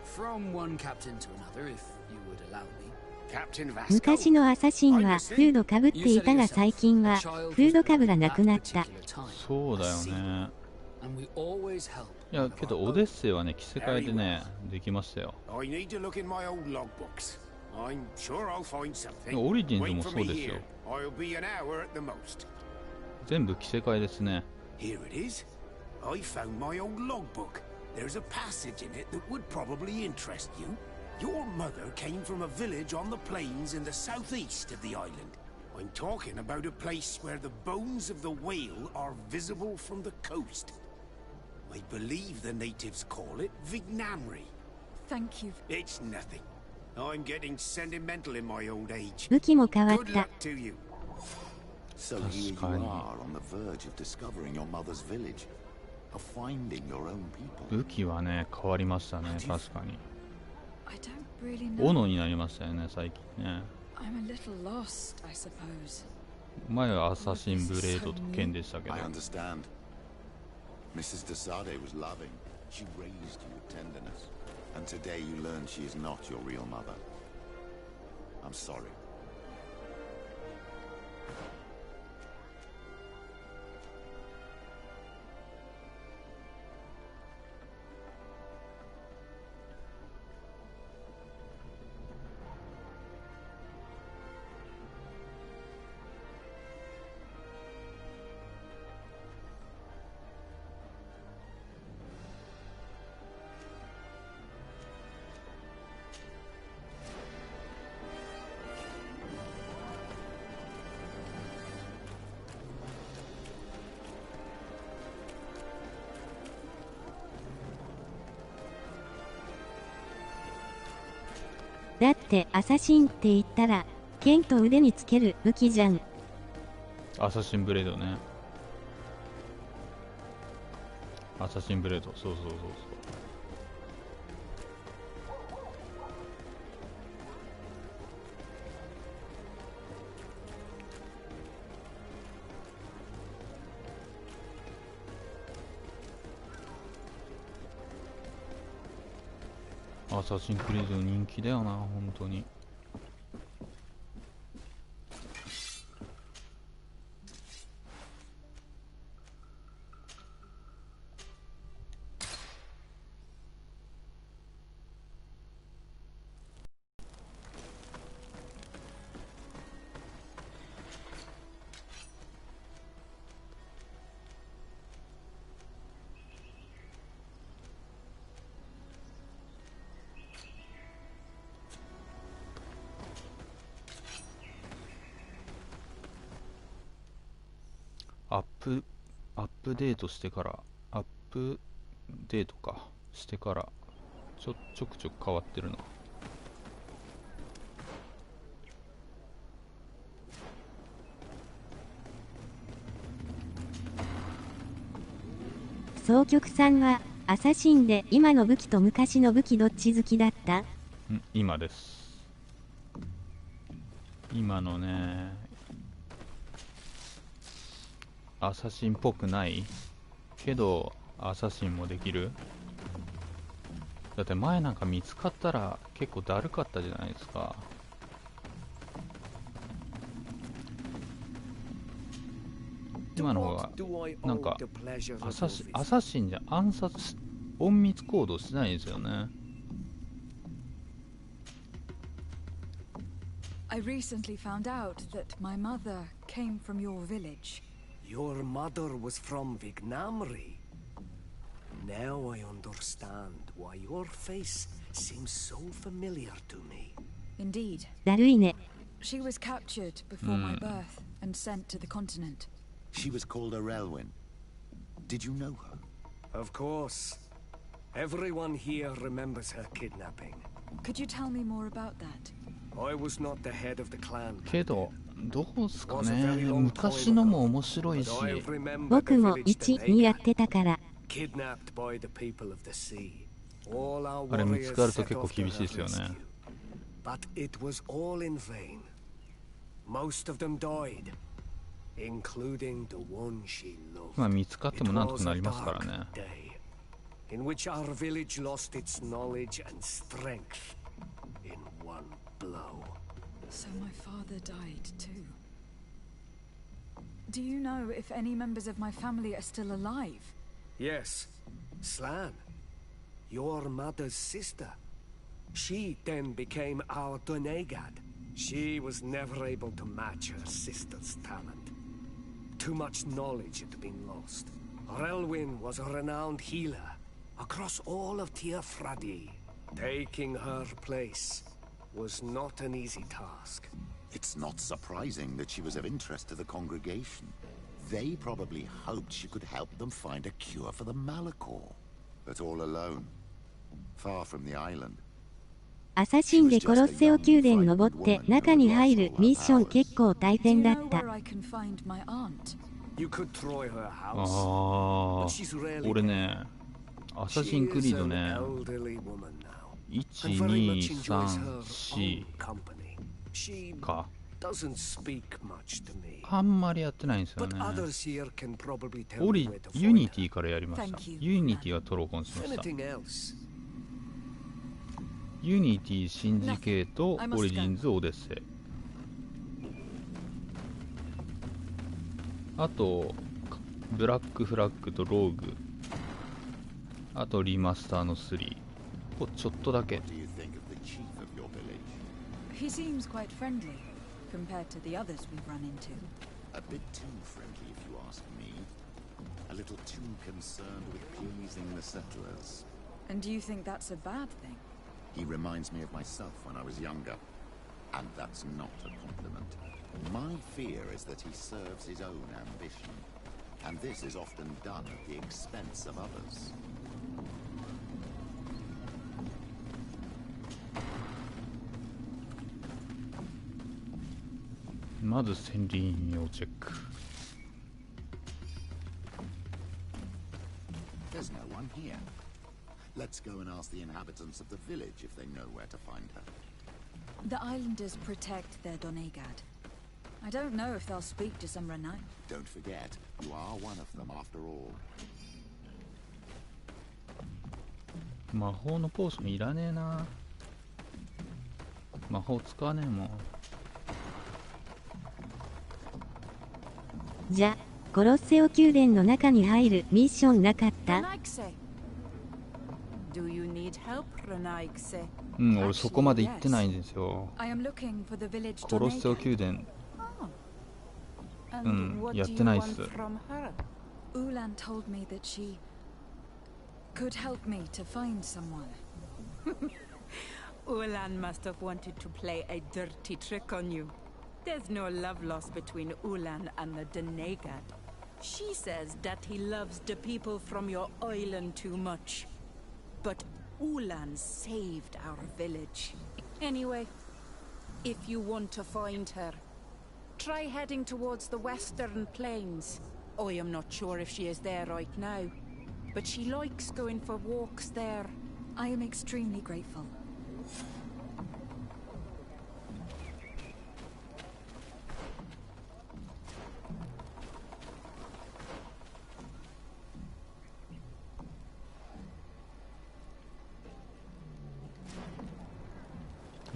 From one captain to another, if you would allow me. Captain Vasco. 昔のアサシンはフードかぶっていたが最近はフードかぶらなくなった。そうだよね。 And we always help. いやけどオデッセイはね着せ替えでねできましたよ。 I need to look in my old logbooks. I'm sure I'll find something. オリジンズ Wait も for そう me ですよ。 here. I'll be an hour at the most. 全部着せ替えですね。 Here it is. I found my old logbook. There's a passage in it that would probably interest you. Your mother came from a village on the plains in the southeast of the island. I'm talking about a place where the bones of the whale are visible from the coast. I believe the natives call it Vignamri. Thank you. It's nothing. I'm getting sentimental in my old age. 武器も変わっ Good た。 luck to you. So here you are on the verge of discovering your mother's village, of finding your own people. 武器はね変わりましたね確かに。 I don't really know. 斧になりましたよね最近ね。 I'm a little lost, I suppose. 前はアサシンブレードと剣でしたけど。 I understand. Mrs. Desade was loving. She raised you with tenderness. And today you learn she is not your real mother. I'm sorry. .だってアサシンって言ったら剣と腕につける武器じゃん。アサシンブレードね。アサシンブレード、そうそうそうそう。アサシンクリード人気だよな本当に。アップデートしてからアップデートかしてからちょくちょく変わってるな。総局さんはアサシンで今の武器と昔の武器どっち好きだった？今です。今のね、アサシンっぽくないけどアサシンもできる。だって前なんか見つかったら結構だるかったじゃないですか。今の方がなんかアサシンじゃ暗殺隠密行動しないですよね。I recently found out that my mother came from your village. Your mother was from Vignamri. Now I understand why your face seems so familiar to me. Indeed. だるいね。 She was captured before my birth and sent to the continent. She was called Arelwyn. Did you know her? Of course. Everyone here remembers her kidnapping. Could you tell me more about that? I was not the head of the clan. けどどうすかね、昔のも面白いし。僕も1、2やってたから。Kidnapped by the people of the sea. あれ見つかると結構厳しいですよね。But it was all in vain. Most of them died, including the one she loved. まあ見つかってもなんとかなりますからね。In which our village lost its knowledge and strength in one blow. So my father died too. Do you know if any members of my family are still alive? Yes, Slan, your mother's sister. She then became our Donegad. She was never able to match her sister's talent. Too much knowledge had been lost. Relwyn was a renowned healer across all of Tiafradi. Taking her place was not an easy task. It's not surprising that she was of interest to the congregation. They probably hoped she could help them find a cure for the Malachor. But all alone, far from the island. アサシンでコロッセオ宮殿登って中に入るミッション結構大変だった。俺ね、アサシンクリードね、1、2、3、4か。あんまりやってないんですよね。ユニティからやりました。ユニティはトロコンしました。ユニティ、シンジケート、オリジンズ、オデッセイ。あと、ブラックフラッグとローグ。あと、リマスターの3。をちょっとだけ。He seems quite friendly compared to the others we've run into. A bit too friendly, if you ask me. A little too concerned with pleasing the settlers. And do you think that's a bad thing? He reminds me of myself when I was younger. And that's not a compliment. My fear is that he serves his own ambition. And this is often done at the expense of others. There's no one here. Let's go and ask the inhabitants of the village if they know where to find her. The islanders protect their Donegad. I don't know if they'll speak to some Renai. Don't forget, you are one of them after all. 魔法のポーションいらねえな。魔法使わねえもん。じゃ、コロッセオ宮殿の中に入るミッションなかった？うん、俺そこまで行ってないんですよ。コロッセオ宮殿。うん、やってないっす。Ulan told me that she could help me to find someone. Ulan must have wanted to play a dirty trick on you. There's no love lost between Ulan and the Donegad. She says that he loves the people from your island too much. But Ulan saved our village. Anyway, if you want to find her, try heading towards the western plains. I am not sure if she is there right now. but she likes going for walks there. I am extremely grateful.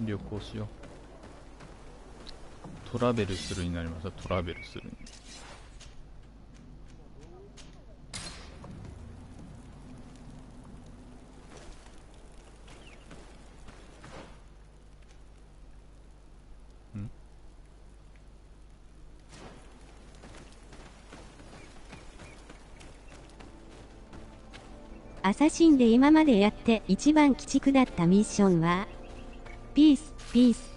"旅行しよう。トラベルするになりました。トラベルするに。アサシンで今までやって一番鬼畜だったミッションはピース、ピース。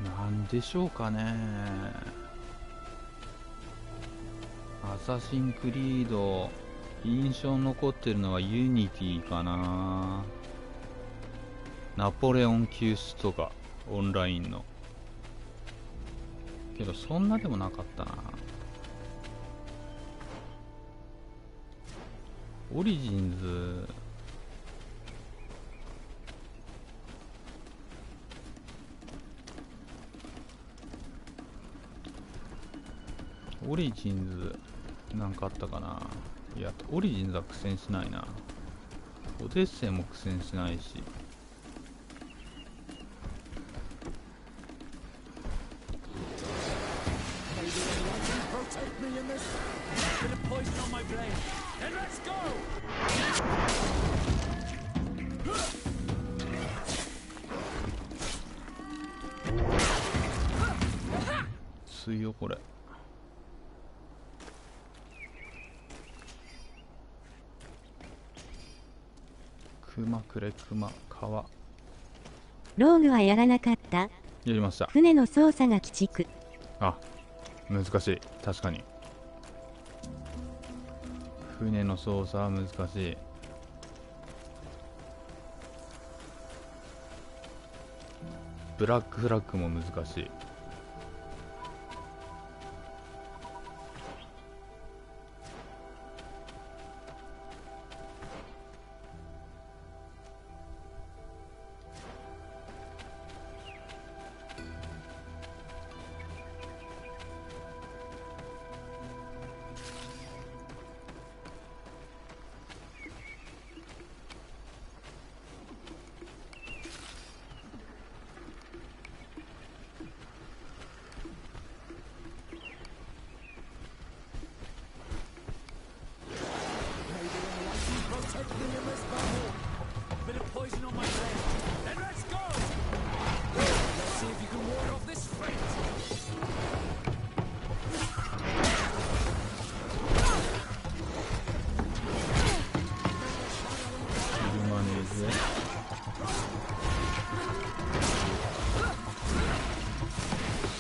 なんでしょうかね。アサシンクリード、印象に残ってるのはユニティかな。ナポレオン救出とかオンラインのけど、そんなでもなかったな。オリジンズなんかあったかな。いや、オリジンズは苦戦しないな。オデッセイも苦戦しないし。ついよこれ。熊くれ熊川。ローグはやらなかった。やりました。船の操作が鬼畜。あ、難しい。確かに船の操作は難しい。ブラックフラッグも難しい。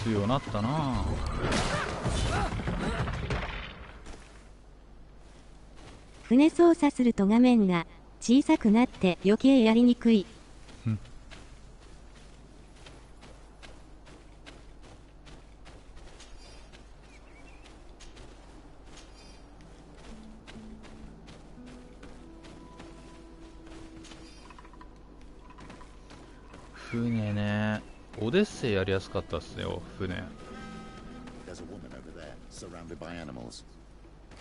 強なったな。船操作すると画面が小さくなって余計やりにくい。船ね、オデッセイやりやすかったっすよ、船。There's a woman over there, surrounded by animals.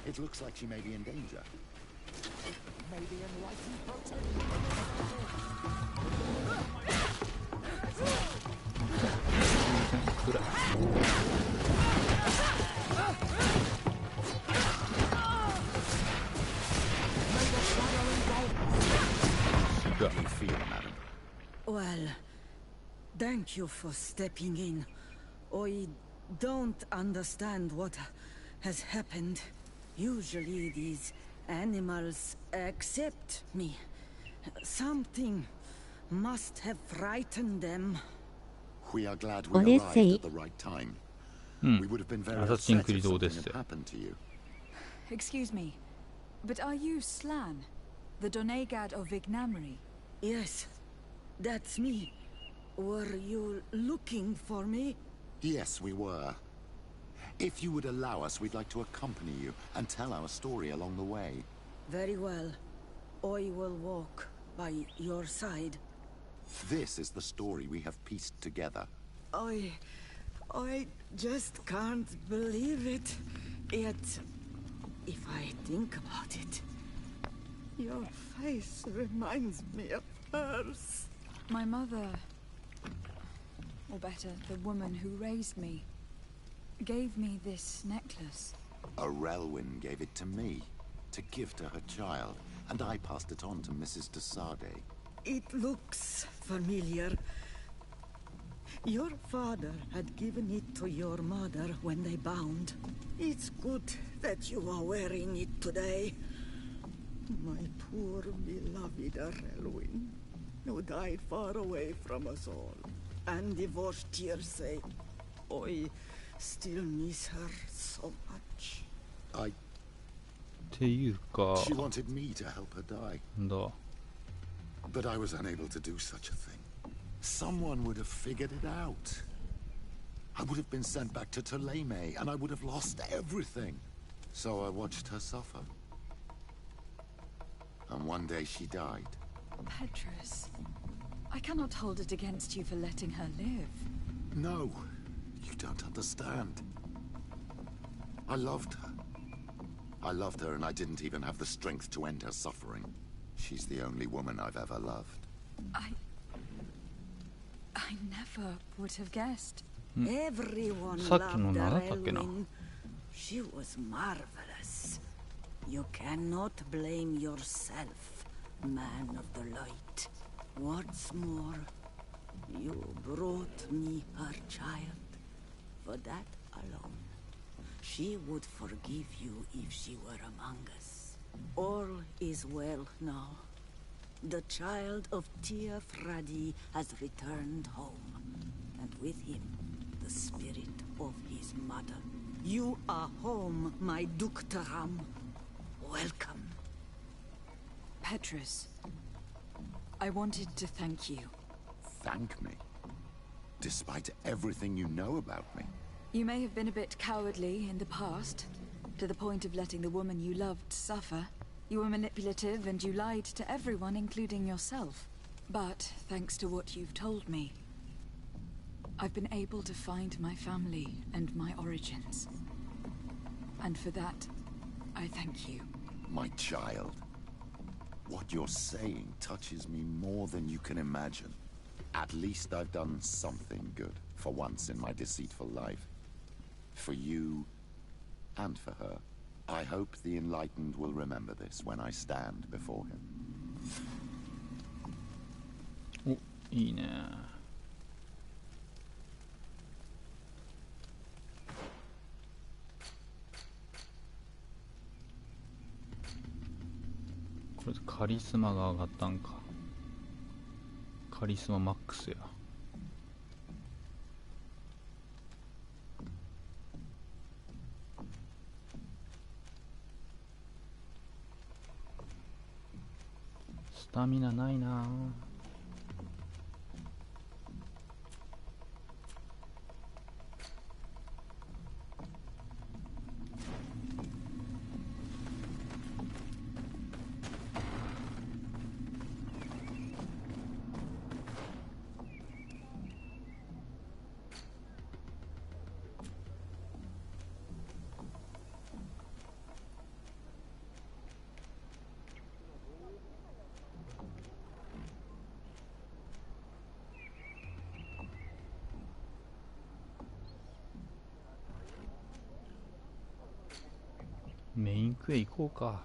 It looks like she may be in danger. Maybe enlightened protect. 違う。Well, thank you for stepping in. I don't understand what has happened. Usually these animals accept me. Something must have frightened them. We are glad we arrived at the right time. We would have been very upset if something had happened to you. Excuse me, but are you Slan, the Donegad of Vignamri? Yes. That's me. Were you looking for me? Yes, we were. If you would allow us, we'd like to accompany you and tell our story along the way. Very well. I will walk by your side. This is the story we have pieced together. I just can't believe it. Yet, if I think about it, your face reminds me of hers. My mother, or better, the woman who raised me, gave me this necklace. A Relwyn gave it to me, to give to her child, and I passed it on to Mrs. de Sade. It looks familiar. Your father had given it to your mother when they bound. It's good that you are wearing it today. My poor beloved Relwyn, who died far away from us all, and divorced Tierce. I still miss her so much. She wanted me to help her die. But I was unable to do such a thing. Someone would have figured it out. I would have been sent back to Ptolemy, and I would have lost everything. So I watched her suffer. And one day she died. Petrus, I cannot hold it against you for letting her live. No, you don't understand. I loved her. I loved her, and I didn't even have the strength to end her suffering. She's the only woman I've ever loved. I never would have guessed. Everyone loved Relwyn. She was marvelous. You cannot blame yourself, man of the light. What's more, you brought me her child. For that alone, she would forgive you if she were among us. All is well now. The child of Tia Thradi has returned home, and with him, the spirit of his mother. You are home, my Duktaram. Welcome. Petrus, I wanted to thank you. Thank me? Despite everything you know about me? You may have been a bit cowardly in the past, to the point of letting the woman you loved suffer. You were manipulative and you lied to everyone, including yourself. But thanks to what you've told me, I've been able to find my family and my origins. And for that, I thank you. My child. What you're saying touches me more than you can imagine. At least I've done something good, for once in my deceitful life. For you, and for her. I hope the Enlightened will remember this when I stand before him. お、いいね。これでカリスマが上がったんか。カリスママックスや。スタミナないな。メインクへ行こうか。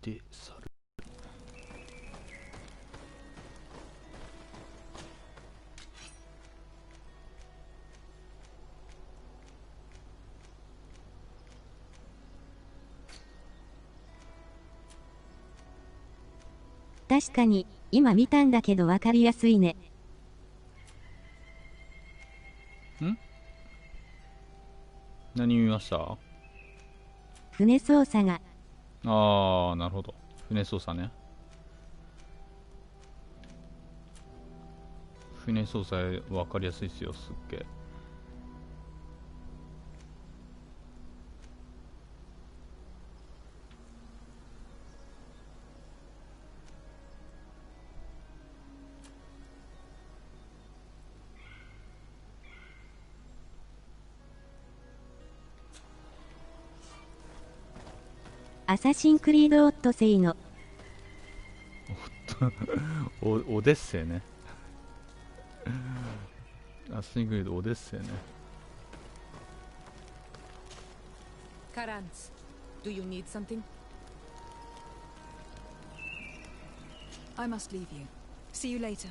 で去る。確かに、今見たんだけど分かりやすいね。ん？何見ました？船操作が。ああ、なるほど。船操作ね。船操作分かりやすいっすよ、すっげえ。アサシンクリードオッドセイのオデッセイね。アサシンクリードオデッセイね。Karans, do you need something? I must leave you. See you later.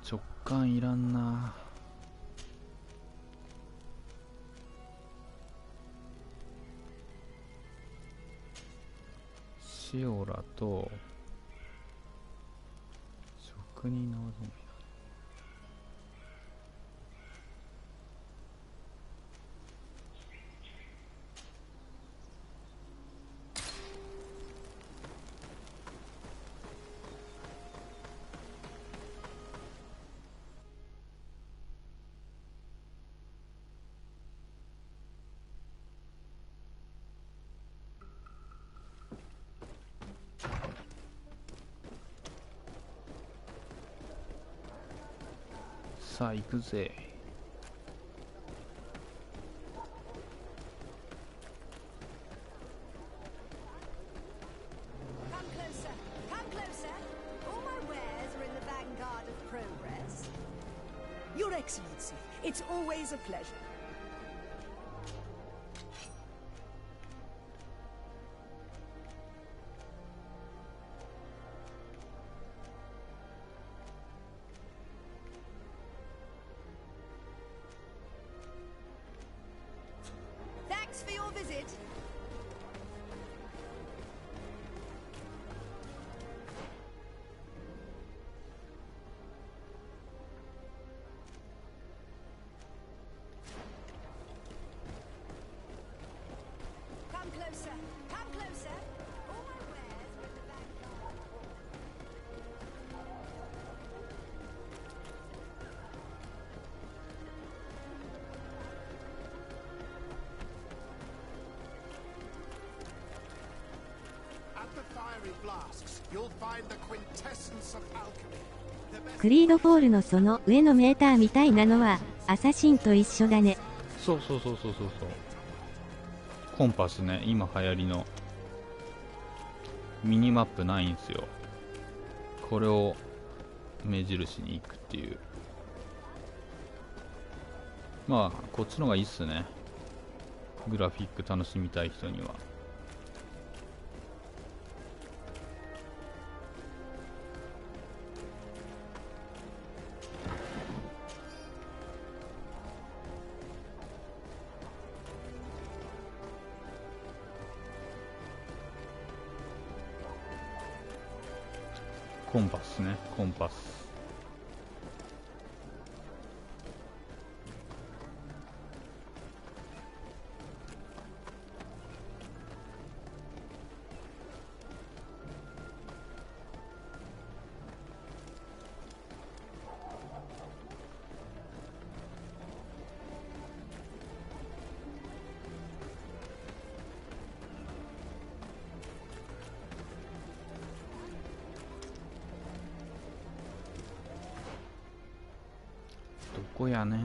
直感いらんな。シオラと職人の技もいらない。さあ行くぜ。Your Excellency, it's always a pleasure. Thanks for your visit. Come closer. Come closer. All my wares are in the vanguard. At the fiery flasks, you'll find the quintessence of alchemy. クリードフォールのその上のメーターみたいなのはアサシンと一緒だね。そうそうそうそうそうそう。コンパスね、今流行りのミニマップないんですよ。これを目印に行くっていう。まあこっちの方がいいっすね。グラフィック楽しみたい人には。コンパスね、コンパス。どこやね。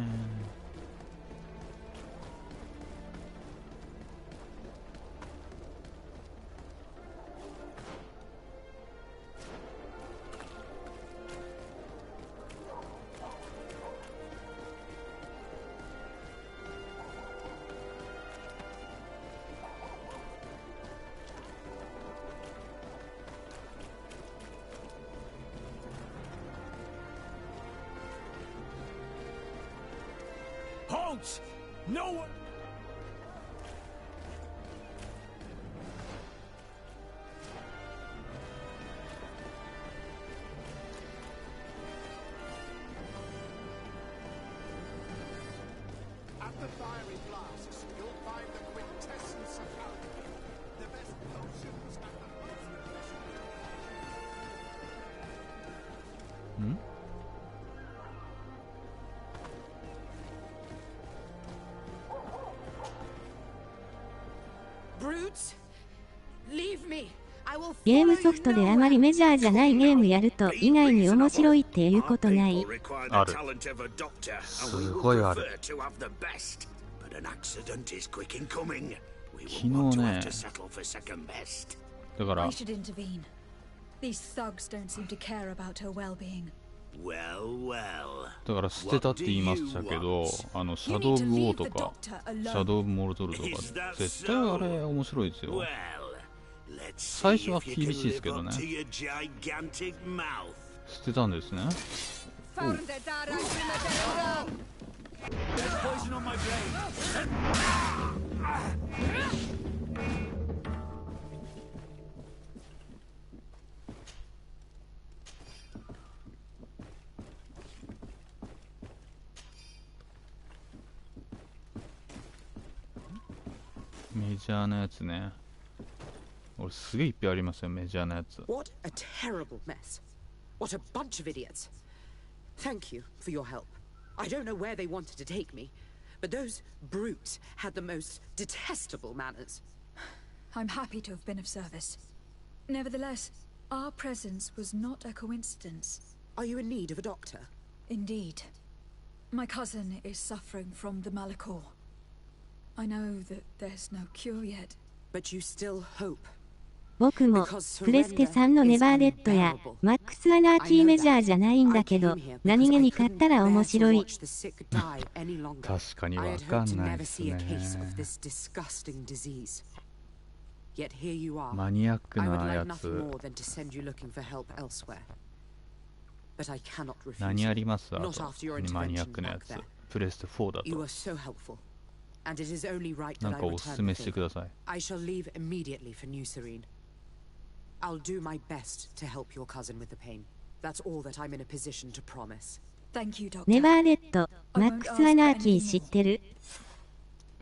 won't! No one... At the fiery blasts, you'll find the quintessence of alchemy. The best potions and the most refreshing... Brutes, leave me. I will ゲームソフトであまりメジャーじゃないゲームやると意外に面白いっていうことない？ある。すごいある。昨日ね、だから I should intervene. These thugs don't seem to care about her well-being. だから捨てたって言いましたけど、シャドウオブウォーとかシャドウオブモルドルとか絶対あれ面白いですよ。最初は厳しいですけどね。捨てたんですね。メジャーなやつね。俺すげえいっぱいありますよ、メジャーなやつ。What a terrible mess. What a bunch of idiots. Thank you for your help. I don't know where they wanted to take me, but those brutes had the most detestable manners. I'm happy to have been of service. Nevertheless, our presence was not a coincidence. Are you in need of a doctor? Indeed. My cousin is suffering from the Malachor. I know that there's no cure yet. But you still hope. 僕もプレステ3のネバーデッドやマックスアナーキーメジャーじゃないんだけど、何気に買ったら面白い。確かにわかんないですね。マニアックなやつ。何あります？あとマニアックなやつ。プレステ4だと。なんかおすすめしてください。I'll do my best to help your cousin with the pain. That's all that I'm in a position to promise. Thank you, Doctor. ネバーデッド、マックスアナーキー知ってる？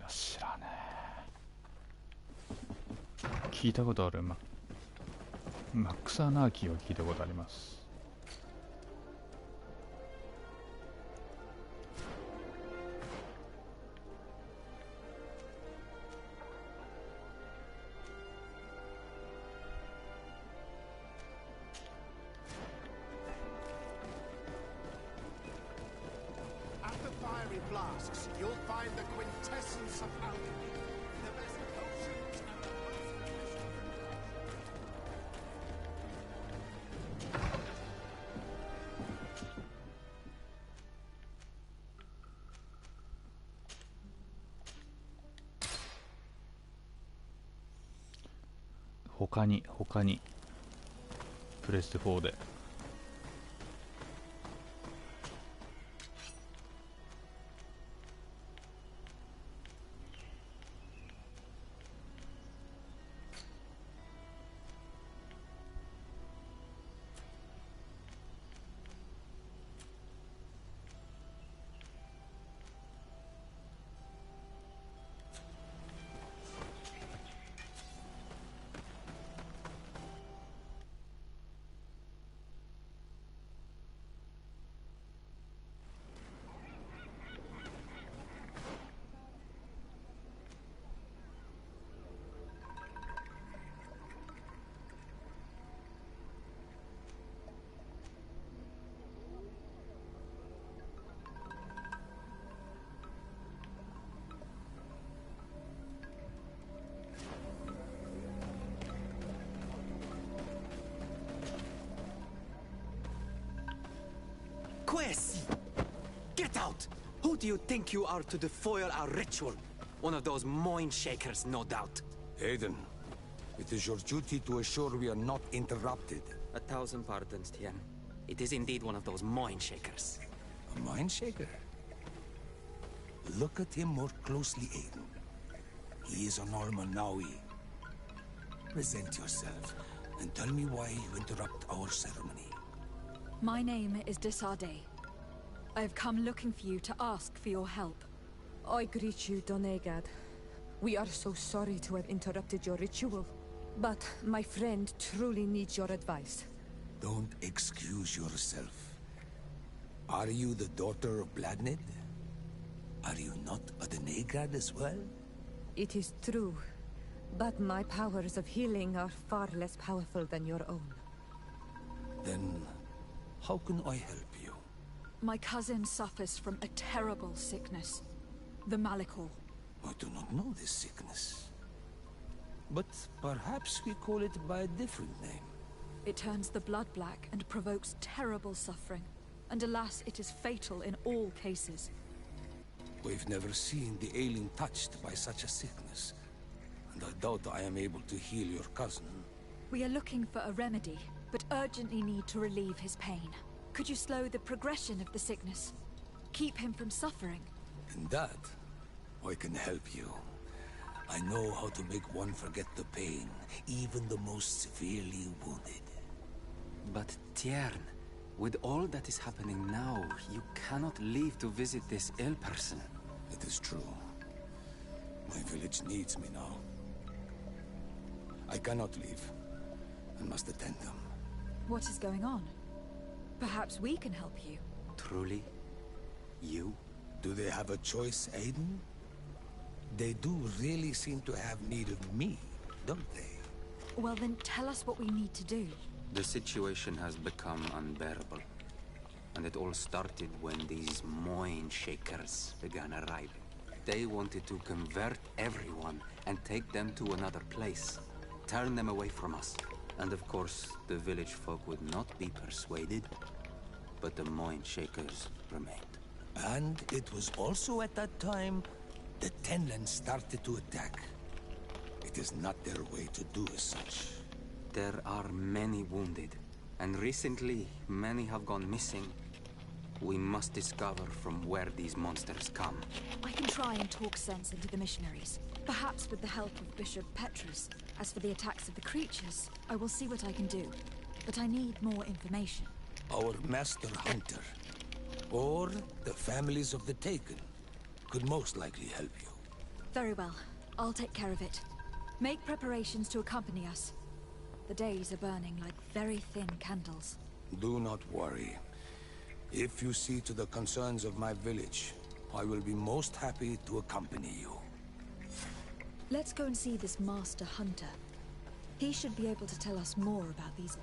知らねえ。聞いたことある。マックスアナーキーは聞いたことあります。他にプレステ4でQuest! Get out! Who do you think you are to defoil our ritual? One of those mind shakers, no doubt. Aiden, it is your duty to assure we are not interrupted. 1,000 pardons, Tien. It is indeed one of those mind shakers. A mind shaker? Look at him more closely, Aiden. He is an Almanawi. Present yourself, and tell me why you interrupt our ceremony. My name is Desade. I have come looking for you to ask for your help. I greet you, Donegad. We are so sorry to have interrupted your ritual. But my friend truly needs your advice. Don't excuse yourself. Are you the daughter of Bladnid? Are you not a Donegad as well? It is true. But my powers of healing are far less powerful than your own. Then, how can I help you? My cousin suffers from a terrible sickness. The Malikor. I do not know this sickness. But perhaps we call it by a different name. It turns the blood black and provokes terrible suffering. And alas, it is fatal in all cases. We've never seen the ailing touched by such a sickness. And I doubt I am able to heal your cousin. We are looking for a remedy, but urgently need to relieve his pain. Could you slow the progression of the sickness? Keep him from suffering? In that, I can help you. I know how to make one forget the pain, even the most severely wounded. But Tiern, with all that is happening now, you cannot leave to visit this ill person. It is true. My village needs me now. I cannot leave. I must attend them. What is going on? Perhaps we can help you. Truly? You? Do they have a choice, Aiden? They do really seem to have need of me, don't they? Well then, tell us what we need to do. The situation has become unbearable. And it all started when these Moin Shakers began arriving. They wanted to convert everyone and take them to another place. Turn them away from us. And of course, the village folk would not be persuaded. But the Moin Shakers remained. And it was also at that time the Tenland started to attack. It is not their way to do as such. There are many wounded, and recently many have gone missing. We must discover from where these monsters come. I can try and talk sense into the missionaries, perhaps with the help of Bishop Petrus. As for the attacks of the creatures, I will see what I can do, but I need more information. Our master hunter, or the families of the Taken, could most likely help you. Very well. I'll take care of it. Make preparations to accompany us. The days are burning like very thin candles. Do not worry. If you see to the concerns of my village, I will be most happy to accompany you. Let's go and see this master hunter. He should be able to tell us more about these.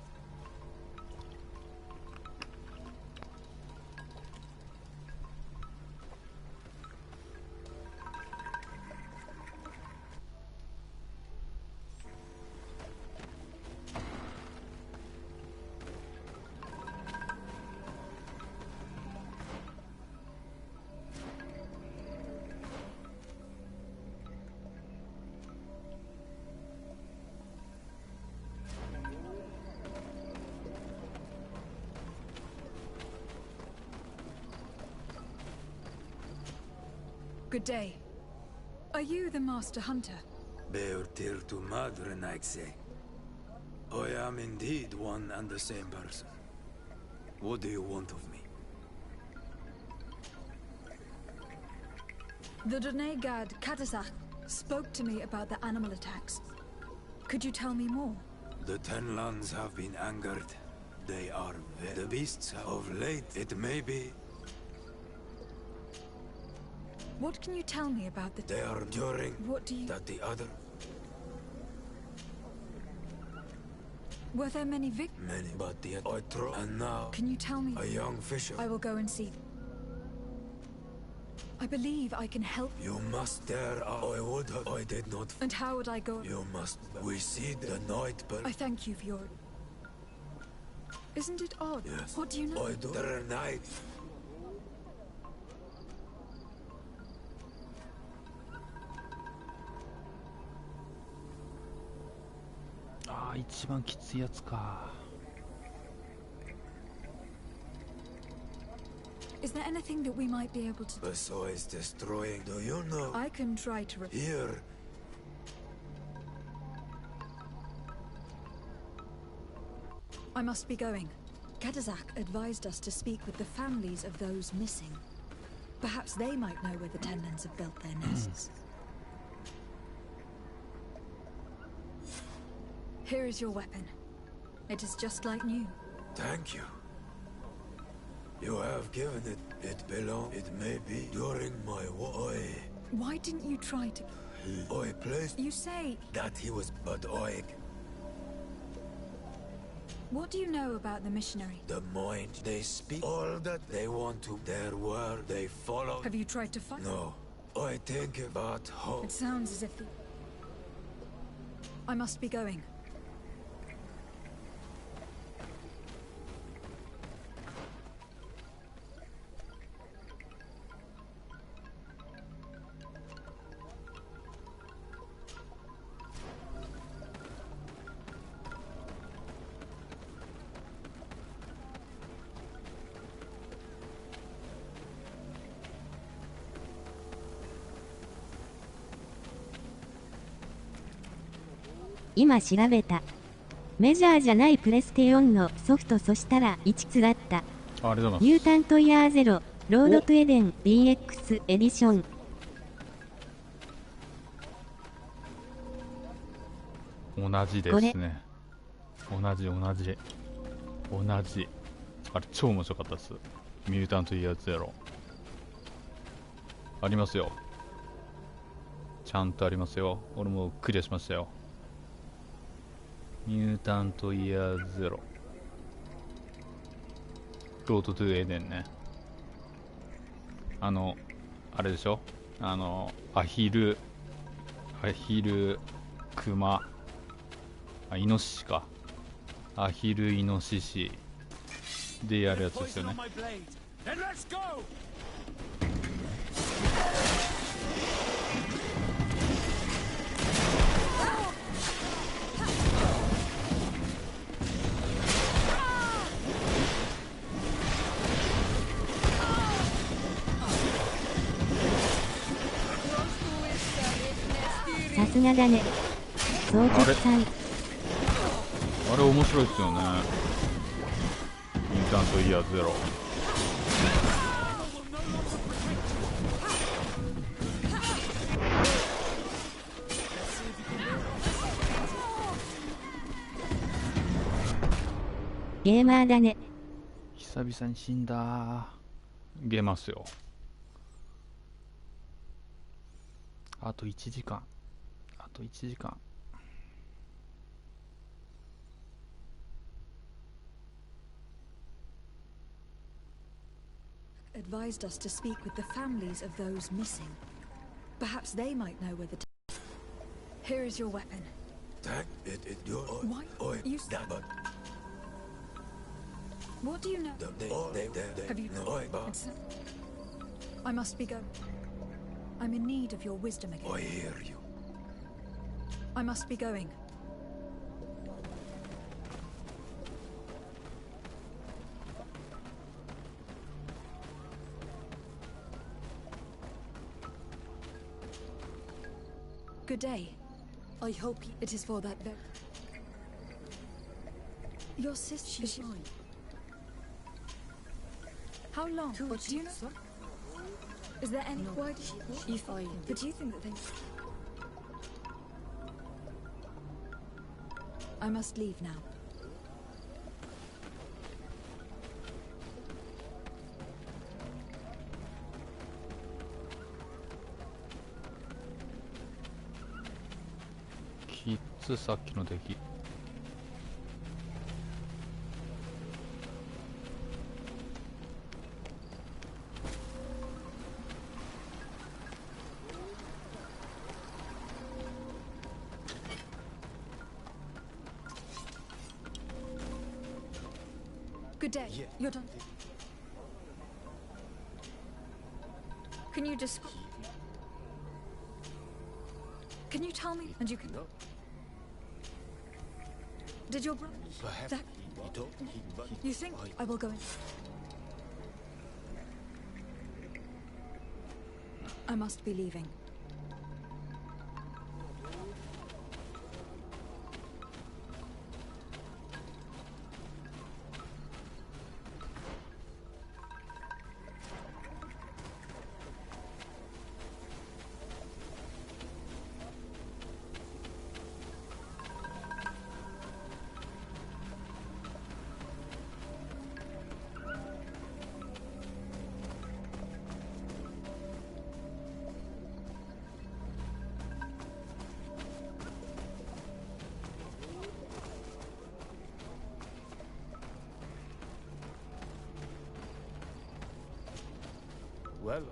Good day. Are you the master hunter? Beortir tu madre, Naixe. I am indeed one and the same person. What do you want of me? The Donegad Katasach spoke to me about the animal attacks. Could you tell me more? The Tenlands have been angered. They are the beasts of late, it may be. What can you tell me about the... They are enduring. What do you... That the other... Were there many victims? Many, but the I throw. And now... Can you tell me... A young fisher. I will go and see. I believe I can help... You must dare. I would have... I did not... And how would I go... You must... We see the night, but... I thank you for your... Isn't it odd? Yes. What do you know? I do. The night...ああ、一番きついやつか。Is there anything that we might be able to do? Besides destroying, do you know? I can try to... Here. I must be going. Kadazak advised us to speak with the families of those missing. Perhaps they might know where the Tenlins have built their nests. Here is your weapon. It is just like new. Thank you. You have given it. It belonged. It may be during my Why didn't you try to... I placed... You say... That he was but I... What do you know about the missionary? The mind, they speak all that they want to. Their word, they follow. Have you tried to fight? No. I think about how... It sounds as if the... I must be going.今調べた。メジャーじゃないプレステ4のソフト、そしたら1つだった。ありがとうございます。ミュータントイヤーゼロ、ロードトゥエデン DX エディション。同じですね。同じ。あれ超面白かったです。ミュータントイヤーゼロ。ありますよ。ちゃんとありますよ。俺もクリアしましたよ。ミュータントイヤーゼロ。ロードトゥエデンね。あれでしょ、アヒル、クマ、イノシシか。アヒル、イノシシでやるやつですよね。さすがだね。総局さん。あれ面白いっすよね。ミュータントイヤーゼロ。ゲーマーだね。久々に死んだ。ゲーマーっすよ。あと1時間。Advised us to speak with the families of those missing. Perhaps they might know where the... Here is your weapon. Why? You... What do you know? Have you... I must be going. I'm in need of your wisdom again. I hear you. I must be going. Good day. I hope it is for that very... Your sister... She's mine. How long? What do you know? Is there any... Why did she... You find... But do you think that they... I must leave now.きっつ、さっきの敵。Good day. Yeah. You're done. Can you just... Can you tell me? And you can... Did your brother... That... You think I will go in? I must be leaving. Well...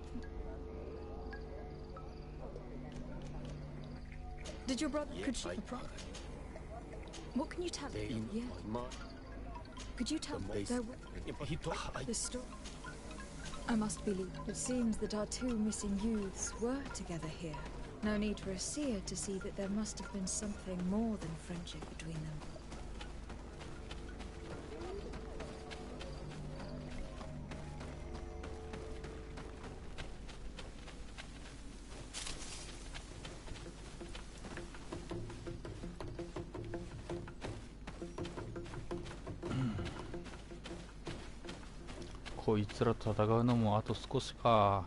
Did your brother... Yeah, could you... What can you tell me? Yeah. Could you tell me the story? I must believe. It seems that our two missing youths were together here. No need for a seer to see that there must have been something more than friendship between them. Hmm. こいつらと戦うのもあと少しか。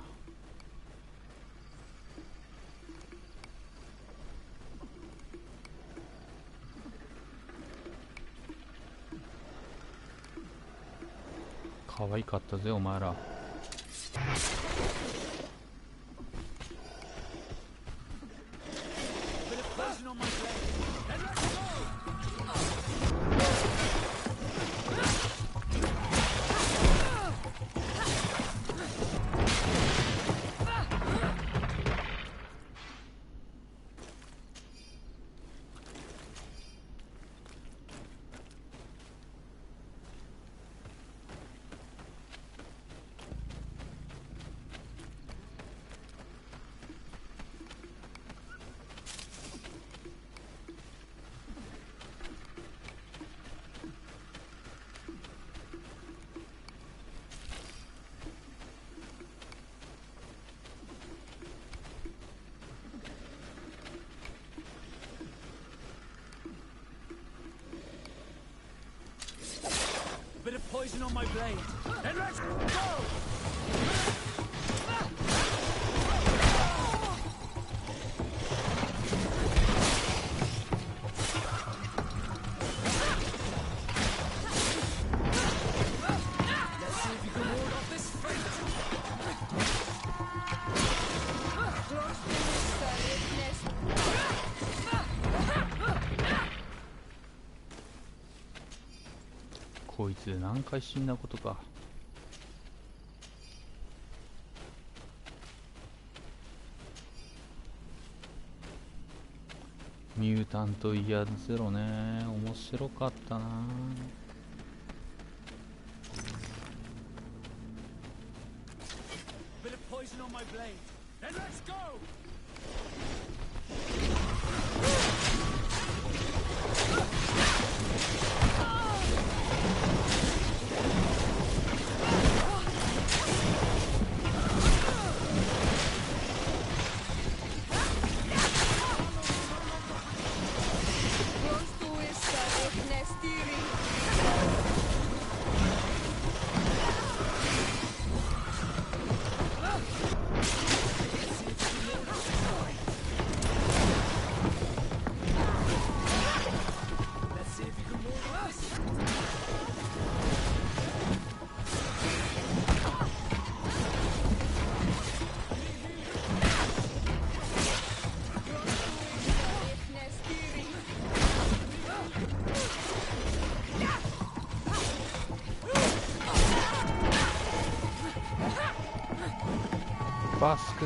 可愛かったぜお前ら。Bit of poison on my blade. Then let's go! こいつで何回死んだことか。ミュータントイヤーゼロね、面白かったな。Bit of poison on my blade. Then let's go! バスク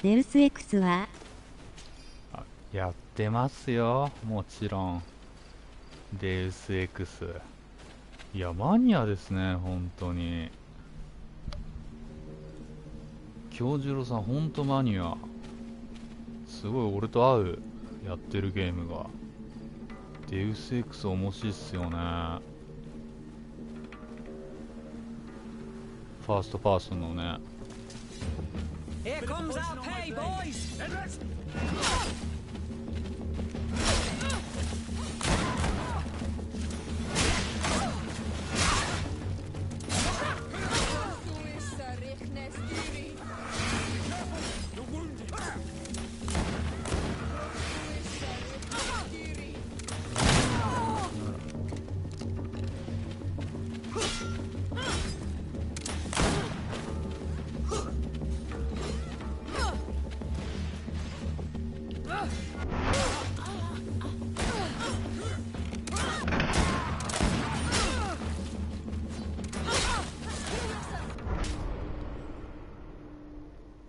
デウス X はやってますよ、もちろん。デウス X。いや、マニアですね、本当に。京次郎さん、本当マニア。すごい俺と合う、やってるゲームが。デウス X 面白いっすよね。ファーストパーソンのね。Here comes our pay, boys! And let's...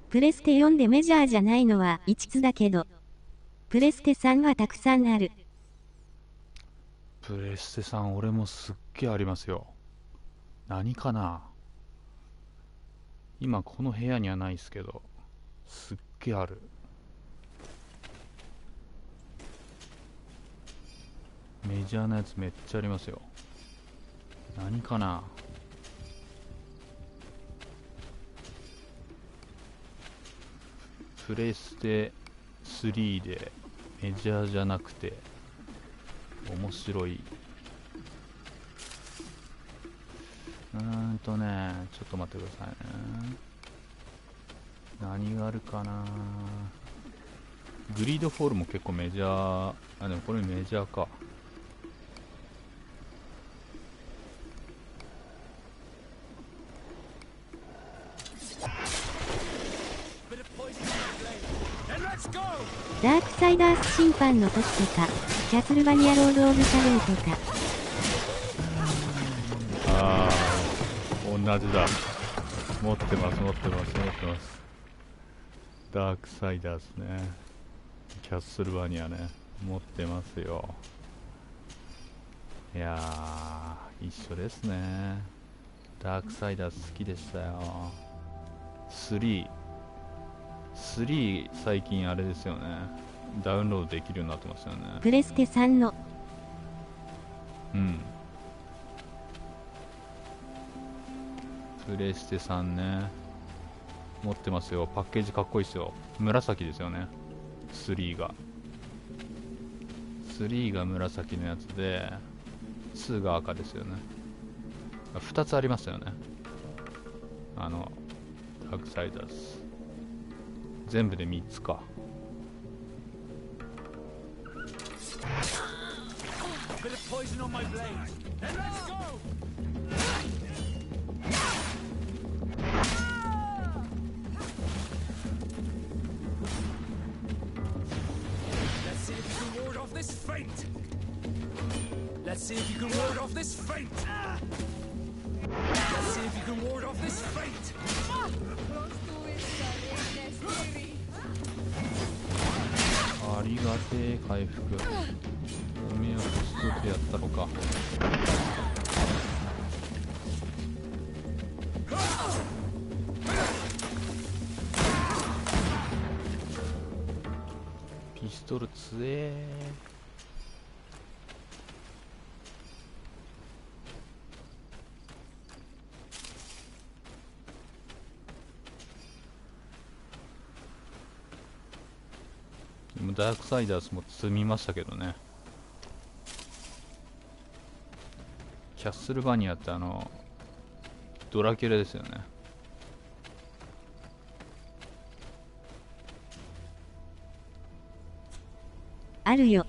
プレステ4でメジャーじゃないのは5つだけど、プレステ3はたくさんある。プレステ3、俺もすっげえありますよ。何かな、今この部屋にはないですけど、すっげえある。メジャーなやつめっちゃありますよ。何かな、プレステ3でメジャーじゃなくて面白い。ちょっと待ってくださいね。何があるかな。グリードフォールも結構メジャー。あ、でもこれメジャーか。ダークサイダース審判の時とか、キャスルバニアロード・オブ・シャドウとか。ああ、同じだ。持ってます。ダークサイダースね。キャスルバニアね。持ってますよ。いやー、一緒ですね。ダークサイダース好きでしたよ。3最近あれですよね、ダウンロードできるようになってますよね。プレステ3のプレステ3ね、持ってますよ。パッケージかっこいいですよ。紫ですよね、3が紫のやつで、2が赤ですよね。2つありましたよね、ダークサイダース。全部で3つか。ありがてえ回復。おめえはコストでやったのか。ピストル強え。ダークサイダースも積みましたけどね。キャッスルバニアってドラキュラですよね。あるよ。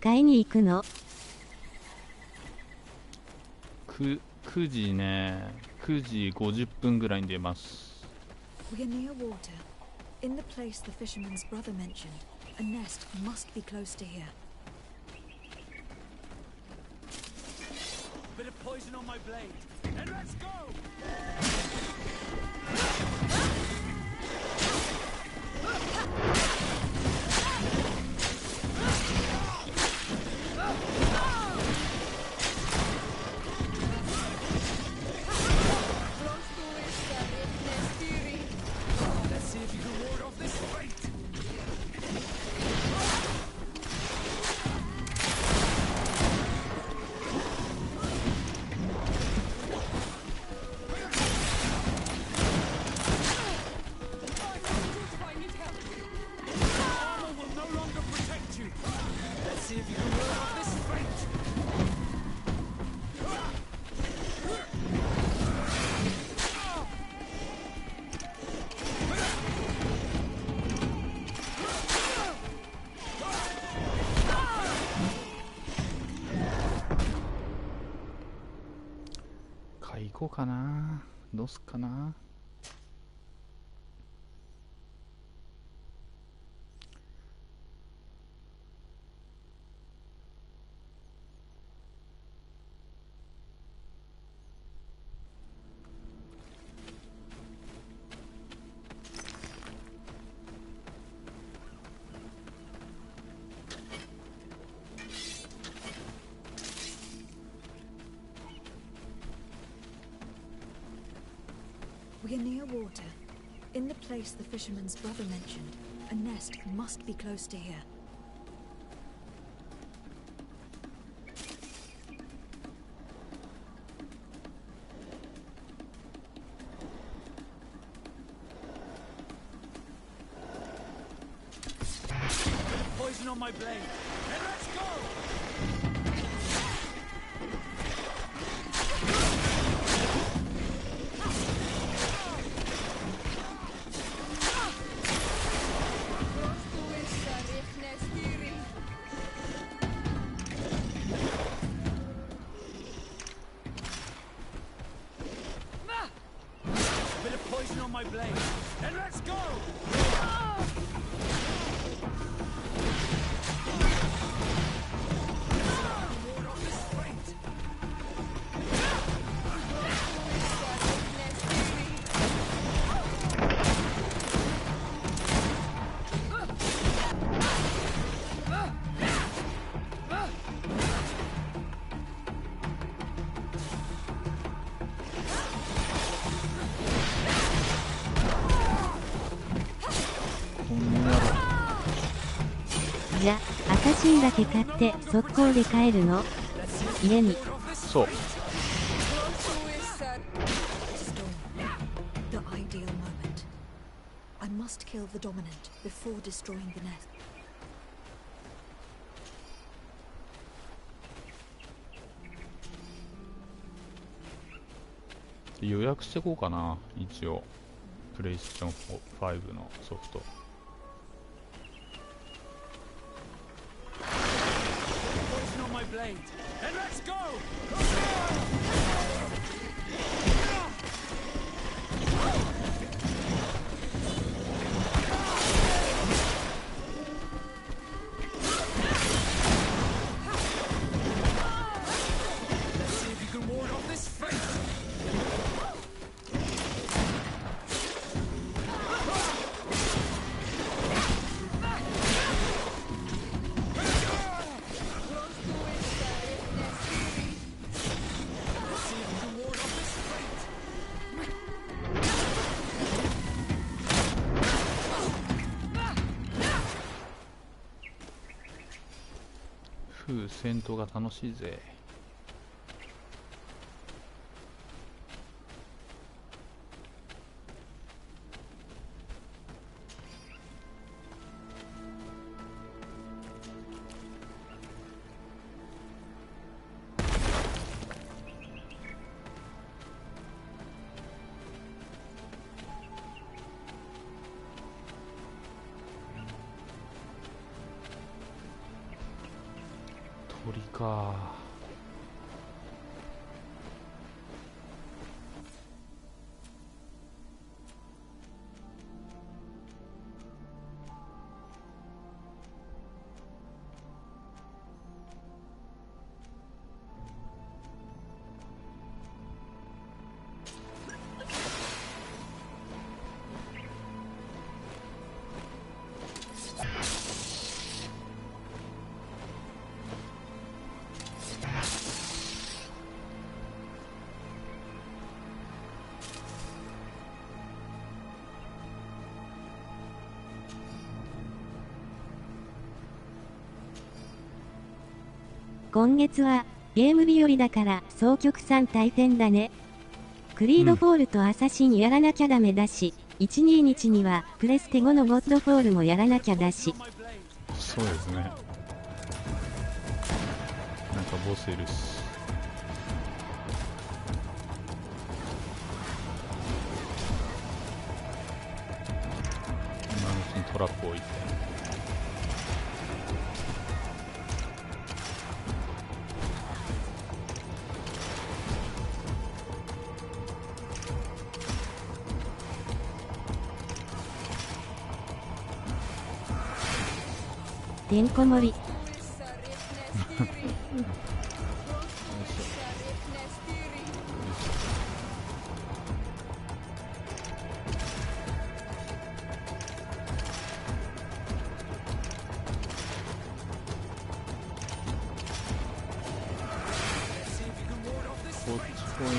買いに行くの？9時ね、9時50分ぐらいに出ます。 We're near water. In the place the fisherman's brother mentioned. A nest must be close to here. Bit of poison on my blade. And let's go! Let's see if you can ward off this fate. こうかな。どうすっかな。We are near water, in the place the fisherman's brother mentioned. A nest must be close to here. Poison on my blade. And let's go! Bit of poison on my blade. And let's go!じゃ、赤芯だけ買って速攻で帰るの？家に。そう。The ideal moment. I must kill the dominant before destroying the nest. 予約していこうかな、一応。プレイステーション5のソフト。Blade. And let's go! Let's see if you can ward off this fate.ふう、戦闘が楽しいぜ。鳥か。今月は、ゲーム日和だから、双極3大戦だね。クリードフォールとアサシンやらなきゃダメだし、12日には、プレステ5のゴッドフォールもやらなきゃだし。そうですね。なんかボスいるし。今のうちにトラップ置いて。てんこ盛り。こっち来いよ。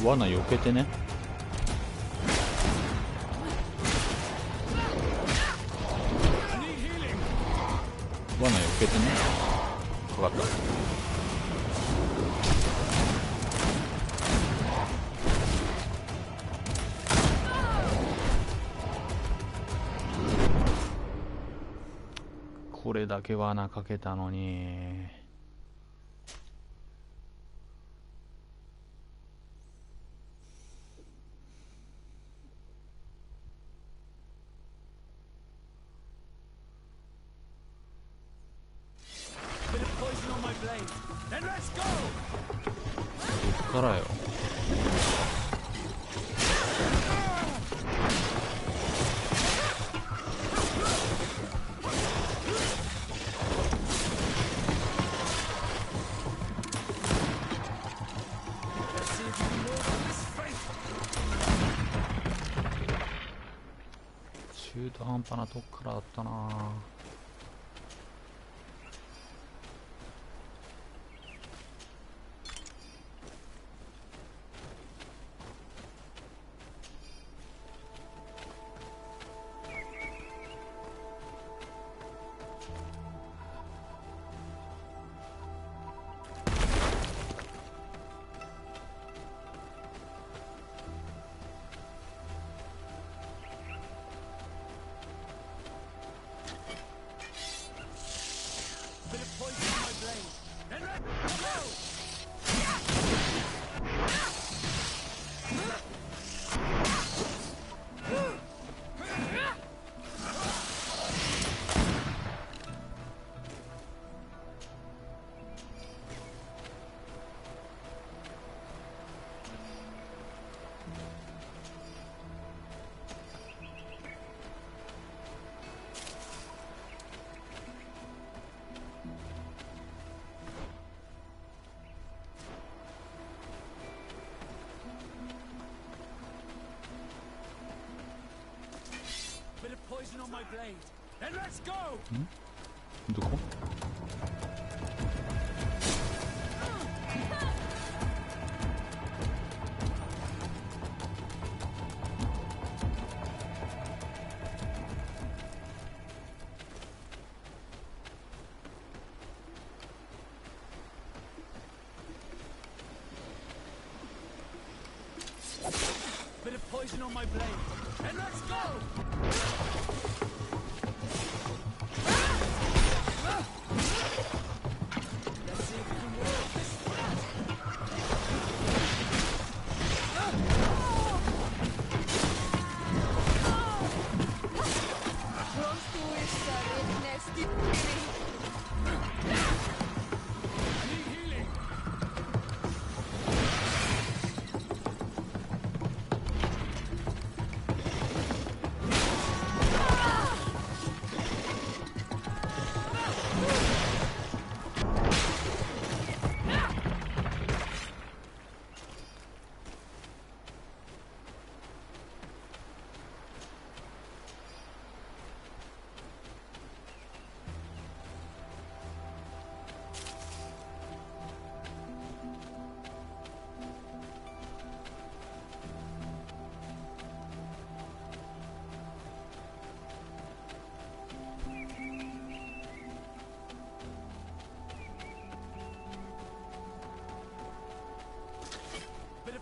罠避けてね。罠避けてね。分かった。これだけ罠かけたのに。どっからよ。中途半端なとこからあったな。どこ？Bit of poison on my blade, and let's go!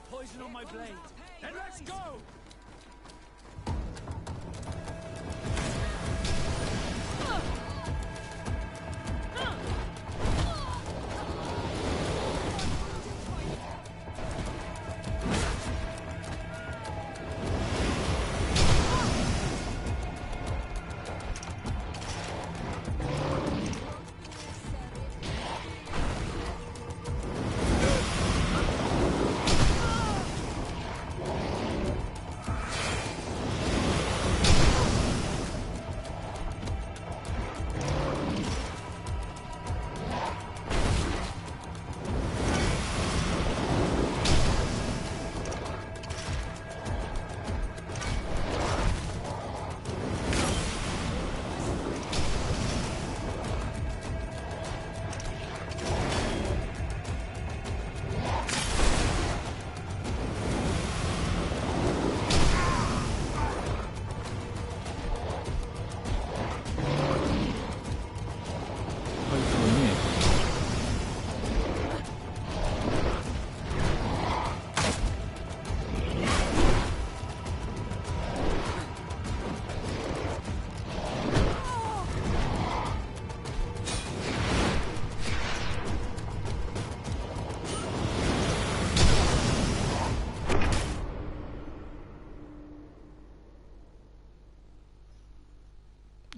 Poison on my blade, and let's go!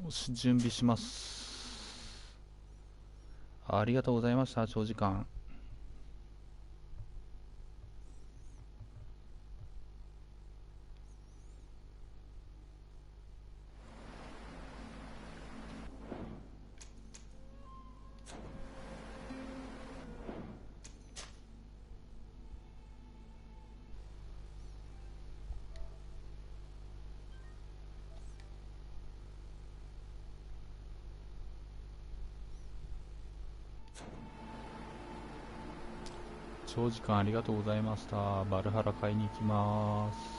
よし、準備します。ありがとうございました。長時間。長時間ありがとうございました。バルハラ買いに行きます。